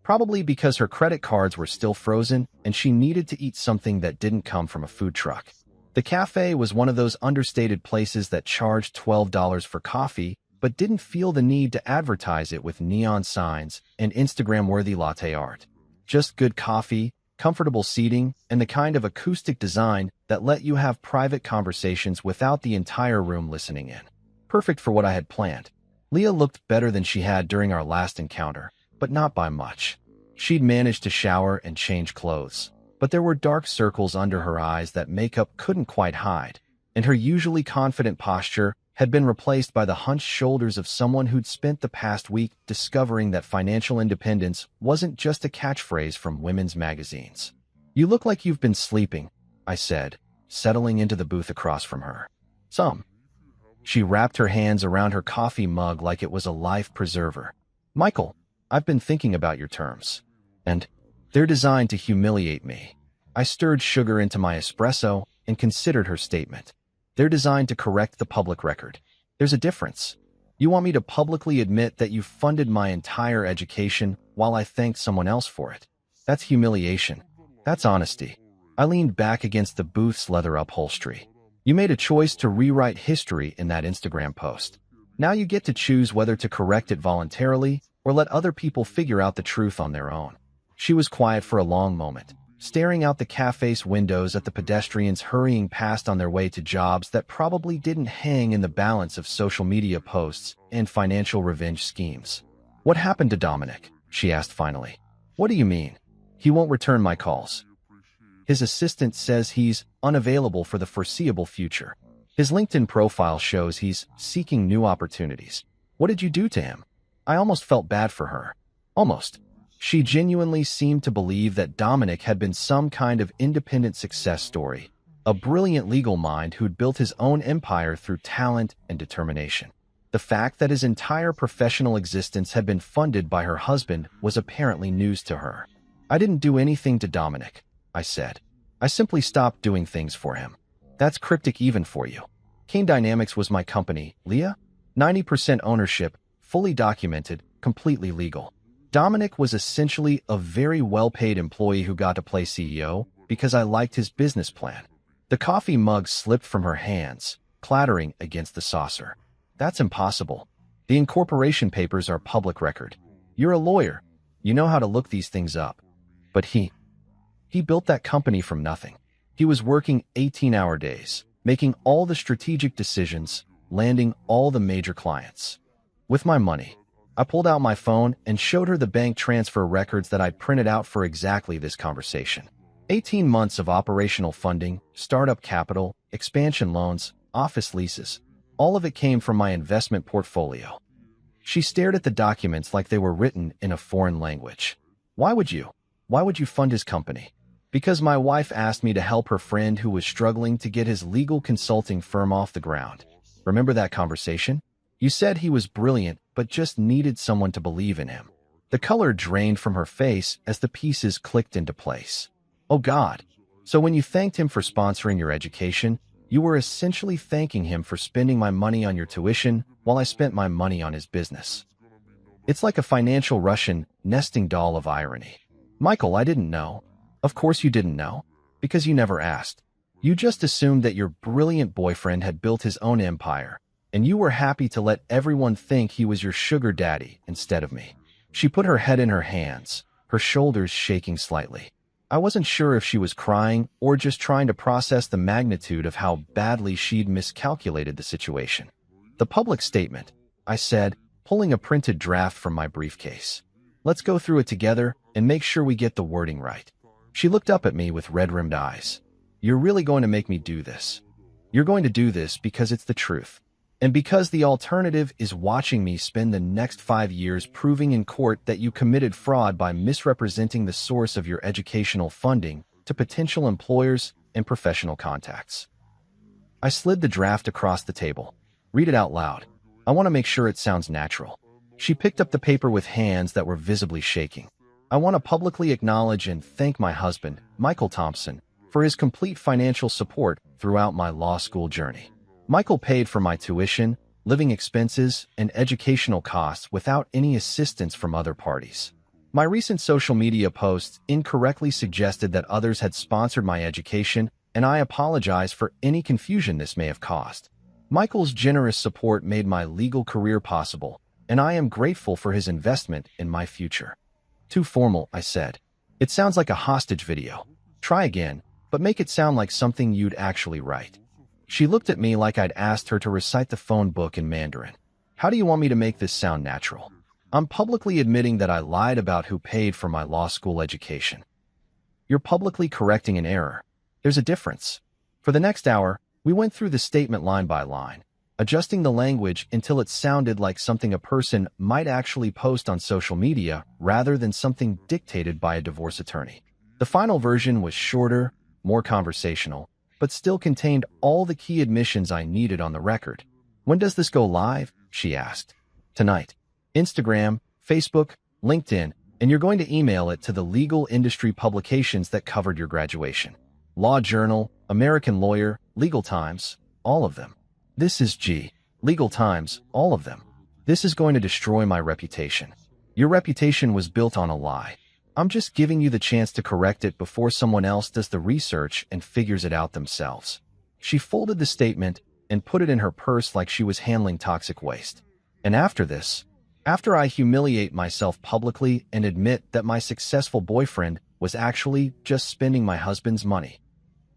Probably because her credit cards were still frozen and she needed to eat something that didn't come from a food truck. The cafe was one of those understated places that charged $12 for coffee but didn't feel the need to advertise it with neon signs and Instagram-worthy latte art. Just good coffee, comfortable seating, and the kind of acoustic design that let you have private conversations without the entire room listening in. Perfect for what I had planned. Leah looked better than she had during our last encounter, but not by much. She'd managed to shower and change clothes, but there were dark circles under her eyes that makeup couldn't quite hide, and her usually confident posture had been replaced by the hunched shoulders of someone who'd spent the past week discovering that financial independence wasn't just a catchphrase from women's magazines. You look like you've been sleeping, I said, settling into the booth across from her. Some. She wrapped her hands around her coffee mug like it was a life preserver. Michael, I've been thinking about your terms. And they're designed to humiliate me. I stirred sugar into my espresso and considered her statement. They're designed to correct the public record. There's a difference. You want me to publicly admit that you funded my entire education while I thanked someone else for it. That's humiliation. That's honesty. I leaned back against the booth's leather upholstery. You made a choice to rewrite history in that Instagram post. Now you get to choose whether to correct it voluntarily or let other people figure out the truth on their own. She was quiet for a long moment, staring out the cafe's windows at the pedestrians hurrying past on their way to jobs that probably didn't hang in the balance of social media posts and financial revenge schemes. What happened to Dominic? She asked finally. What do you mean? He won't return my calls. His assistant says he's unavailable for the foreseeable future. His LinkedIn profile shows he's seeking new opportunities. What did you do to him? I almost felt bad for her. Almost. She genuinely seemed to believe that Dominic had been some kind of independent success story, a brilliant legal mind who'd built his own empire through talent and determination. The fact that his entire professional existence had been funded by her husband was apparently news to her. I didn't do anything to Dominic, I said. I simply stopped doing things for him. That's cryptic even for you. Kane Dynamics was my company, Leah. 90% ownership, fully documented, completely legal. Dominic was essentially a very well-paid employee who got to play CEO because I liked his business plan. The coffee mug slipped from her hands, clattering against the saucer. That's impossible. The incorporation papers are public record. You're a lawyer. You know how to look these things up. But he built that company from nothing. He was working 18-hour days, making all the strategic decisions, landing all the major clients. With my money. I pulled out my phone and showed her the bank transfer records that I'd printed out for exactly this conversation. 18 months of operational funding, startup capital, expansion loans, office leases. All of it came from my investment portfolio. She stared at the documents like they were written in a foreign language. Why would you fund his company? Because my wife asked me to help her friend who was struggling to get his legal consulting firm off the ground. Remember that conversation? You said he was brilliant but just needed someone to believe in him. The color drained from her face as the pieces clicked into place. Oh God. So when you thanked him for sponsoring your education, you were essentially thanking him for spending my money on your tuition while I spent my money on his business. It's like a financial Russian nesting doll of irony. Michael, I didn't know. Of course you didn't know, because you never asked. You just assumed that your brilliant boyfriend had built his own empire, and you were happy to let everyone think he was your sugar daddy instead of me. She put her head in her hands, her shoulders shaking slightly. I wasn't sure if she was crying or just trying to process the magnitude of how badly she'd miscalculated the situation. The public statement, I said, pulling a printed draft from my briefcase. Let's go through it together and make sure we get the wording right. She looked up at me with red-rimmed eyes. You're really going to make me do this. You're going to do this because it's the truth. And because the alternative is watching me spend the next 5 years proving in court that you committed fraud by misrepresenting the source of your educational funding to potential employers and professional contacts. I slid the draft across the table. Read it out loud. I want to make sure it sounds natural. She picked up the paper with hands that were visibly shaking. I want to publicly acknowledge and thank my husband, Michael Thompson, for his complete financial support throughout my law school journey. Michael paid for my tuition, living expenses, and educational costs without any assistance from other parties. My recent social media posts incorrectly suggested that others had sponsored my education, and I apologize for any confusion this may have caused. Michael's generous support made my legal career possible, and I am grateful for his investment in my future. Too formal, I said. It sounds like a hostage video. Try again, but make it sound like something you'd actually write. She looked at me like I'd asked her to recite the phone book in Mandarin. How do you want me to make this sound natural? I'm publicly admitting that I lied about who paid for my law school education. You're publicly correcting an error. There's a difference. For the next hour, we went through the statement line by line, adjusting the language until it sounded like something a person might actually post on social media rather than something dictated by a divorce attorney. The final version was shorter, more conversational, but still contained all the key admissions I needed on the record. When does this go live? She asked. Tonight. Instagram, Facebook, LinkedIn, and you're going to email it to the legal industry publications that covered your graduation. Law Journal, American Lawyer, Legal Times, all of them. This is Legal Times, all of them. This is going to destroy my reputation. Your reputation was built on a lie. I'm just giving you the chance to correct it before someone else does the research and figures it out themselves. She folded the statement and put it in her purse like she was handling toxic waste. And after this, after I humiliate myself publicly and admit that my successful boyfriend was actually just spending my husband's money.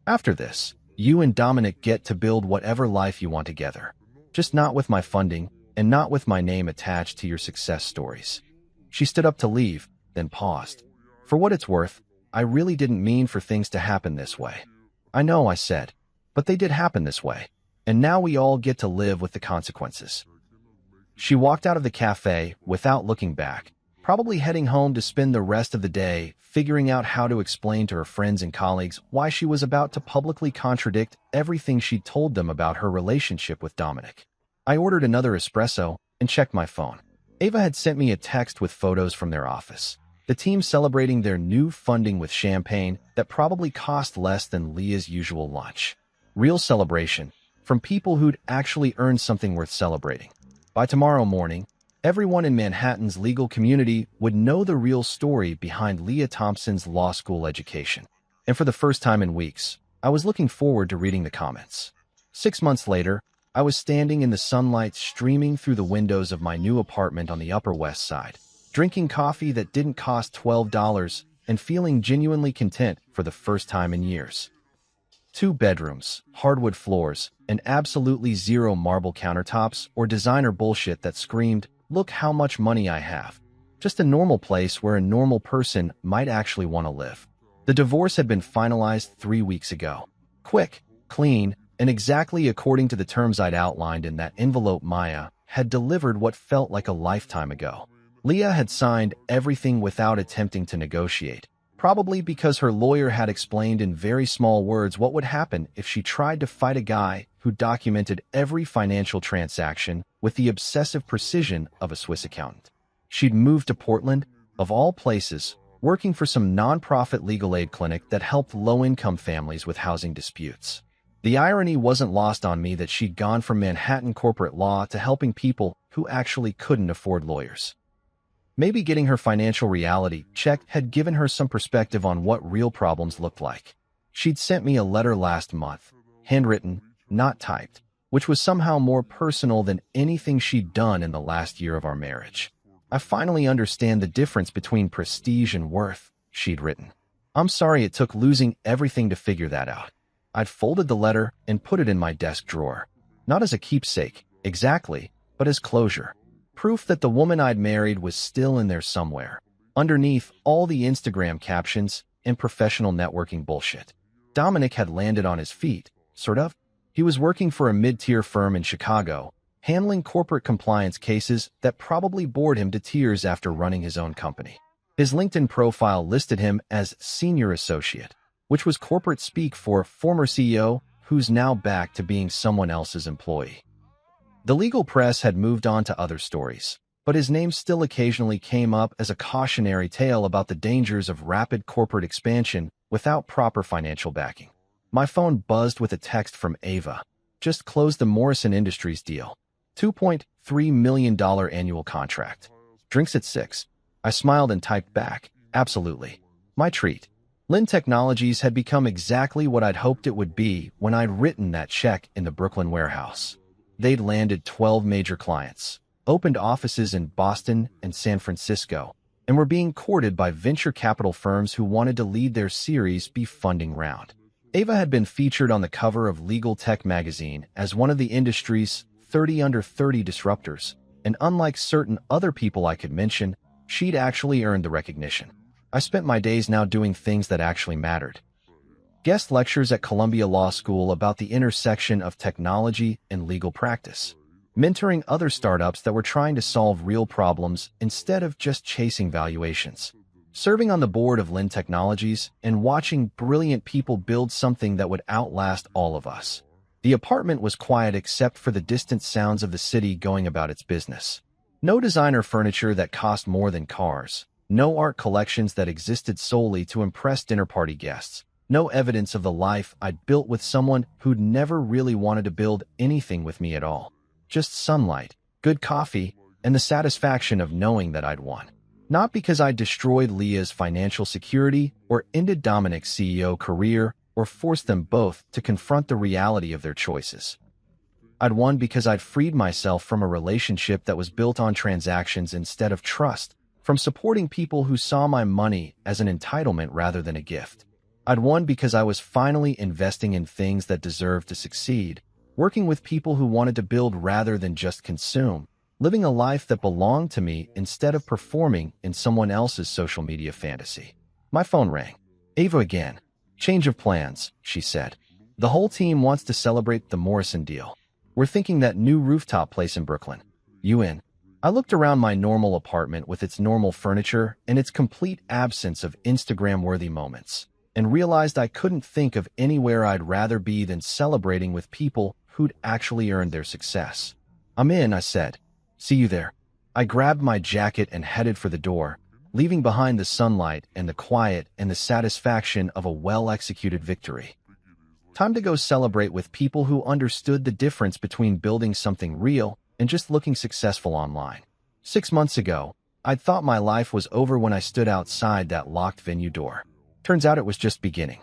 After this, you and Dominic get to build whatever life you want together. Just not with my funding and not with my name attached to your success stories. She stood up to leave, then paused. For what it's worth, I really didn't mean for things to happen this way. I know, I said, but they did happen this way, and now we all get to live with the consequences. She walked out of the cafe without looking back, probably heading home to spend the rest of the day figuring out how to explain to her friends and colleagues why she was about to publicly contradict everything she'd told them about her relationship with Dominic. I ordered another espresso and checked my phone. Ava had sent me a text with photos from their office. The team celebrating their new funding with champagne that probably cost less than Leah's usual lunch. Real celebration, from people who'd actually earned something worth celebrating. By tomorrow morning, everyone in Manhattan's legal community would know the real story behind Leah Thompson's law school education. And for the first time in weeks, I was looking forward to reading the comments. 6 months later, I was standing in the sunlight streaming through the windows of my new apartment on the Upper West Side, drinking coffee that didn't cost $12 and feeling genuinely content for the first time in years. 2 bedrooms, hardwood floors, and absolutely zero marble countertops or designer bullshit that screamed, "Look how much money I have." Just a normal place where a normal person might actually want to live. The divorce had been finalized 3 weeks ago. Quick, clean, and exactly according to the terms I'd outlined in that envelope Maya had delivered what felt like a lifetime ago. Leah had signed everything without attempting to negotiate, Probably because her lawyer had explained in very small words what would happen if she tried to fight a guy who documented every financial transaction with the obsessive precision of a Swiss accountant. She'd moved to Portland, of all places, working for some nonprofit legal aid clinic that helped low-income families with housing disputes. The irony wasn't lost on me that she'd gone from Manhattan corporate law to helping people who actually couldn't afford lawyers. Maybe getting her financial reality check had given her some perspective on what real problems looked like. She'd sent me a letter last month, handwritten, not typed, which was somehow more personal than anything she'd done in the last year of our marriage. I finally understand the difference between prestige and worth, she'd written. I'm sorry it took losing everything to figure that out. I'd folded the letter and put it in my desk drawer. Not as a keepsake, exactly, but as closure. Proof that the woman I'd married was still in there somewhere, underneath all the Instagram captions and professional networking bullshit. Dominic had landed on his feet, sort of. He was working for a mid-tier firm in Chicago, handling corporate compliance cases that probably bored him to tears after running his own company. His LinkedIn profile listed him as senior associate, which was corporate speak for former CEO who's now back to being someone else's employee. The legal press had moved on to other stories, but his name still occasionally came up as a cautionary tale about the dangers of rapid corporate expansion without proper financial backing. My phone buzzed with a text from Ava. Just closed the Morrison Industries deal. $2.3 million annual contract. Drinks at 6. I smiled and typed back, absolutely. My treat. Lynn Technologies had become exactly what I'd hoped it would be when I'd written that check in the Brooklyn warehouse. They'd landed 12 major clients, opened offices in Boston and San Francisco, and were being courted by venture capital firms who wanted to lead their Series B funding round. Ava had been featured on the cover of Legal Tech magazine as one of the industry's 30 under 30 disruptors, and unlike certain other people I could mention, she'd actually earned the recognition. I spent my days now doing things that actually mattered. Guest lectures at Columbia Law School about the intersection of technology and legal practice, mentoring other startups that were trying to solve real problems instead of just chasing valuations, serving on the board of Lynn Technologies and watching brilliant people build something that would outlast all of us. The apartment was quiet except for the distant sounds of the city going about its business. No designer furniture that cost more than cars, no art collections that existed solely to impress dinner party guests. No evidence of the life I'd built with someone who'd never really wanted to build anything with me at all. Just sunlight, good coffee, and the satisfaction of knowing that I'd won. Not because I destroyed Leah's financial security or ended Dominic's CEO career or forced them both to confront the reality of their choices. I'd won because I'd freed myself from a relationship that was built on transactions instead of trust, from supporting people who saw my money as an entitlement rather than a gift. I'd won because I was finally investing in things that deserved to succeed, working with people who wanted to build rather than just consume, living a life that belonged to me instead of performing in someone else's social media fantasy. My phone rang. Ava again. Change of plans, she said. The whole team wants to celebrate the Morrison deal. We're thinking that new rooftop place in Brooklyn. You in? I looked around my normal apartment with its normal furniture and its complete absence of Instagram-worthy moments, and realized I couldn't think of anywhere I'd rather be than celebrating with people who'd actually earned their success. I'm in, I said. See you there. I grabbed my jacket and headed for the door, leaving behind the sunlight and the quiet and the satisfaction of a well-executed victory. Time to go celebrate with people who understood the difference between building something real and just looking successful online. 6 months ago, I'd thought my life was over when I stood outside that locked venue door. Turns out it was just beginning.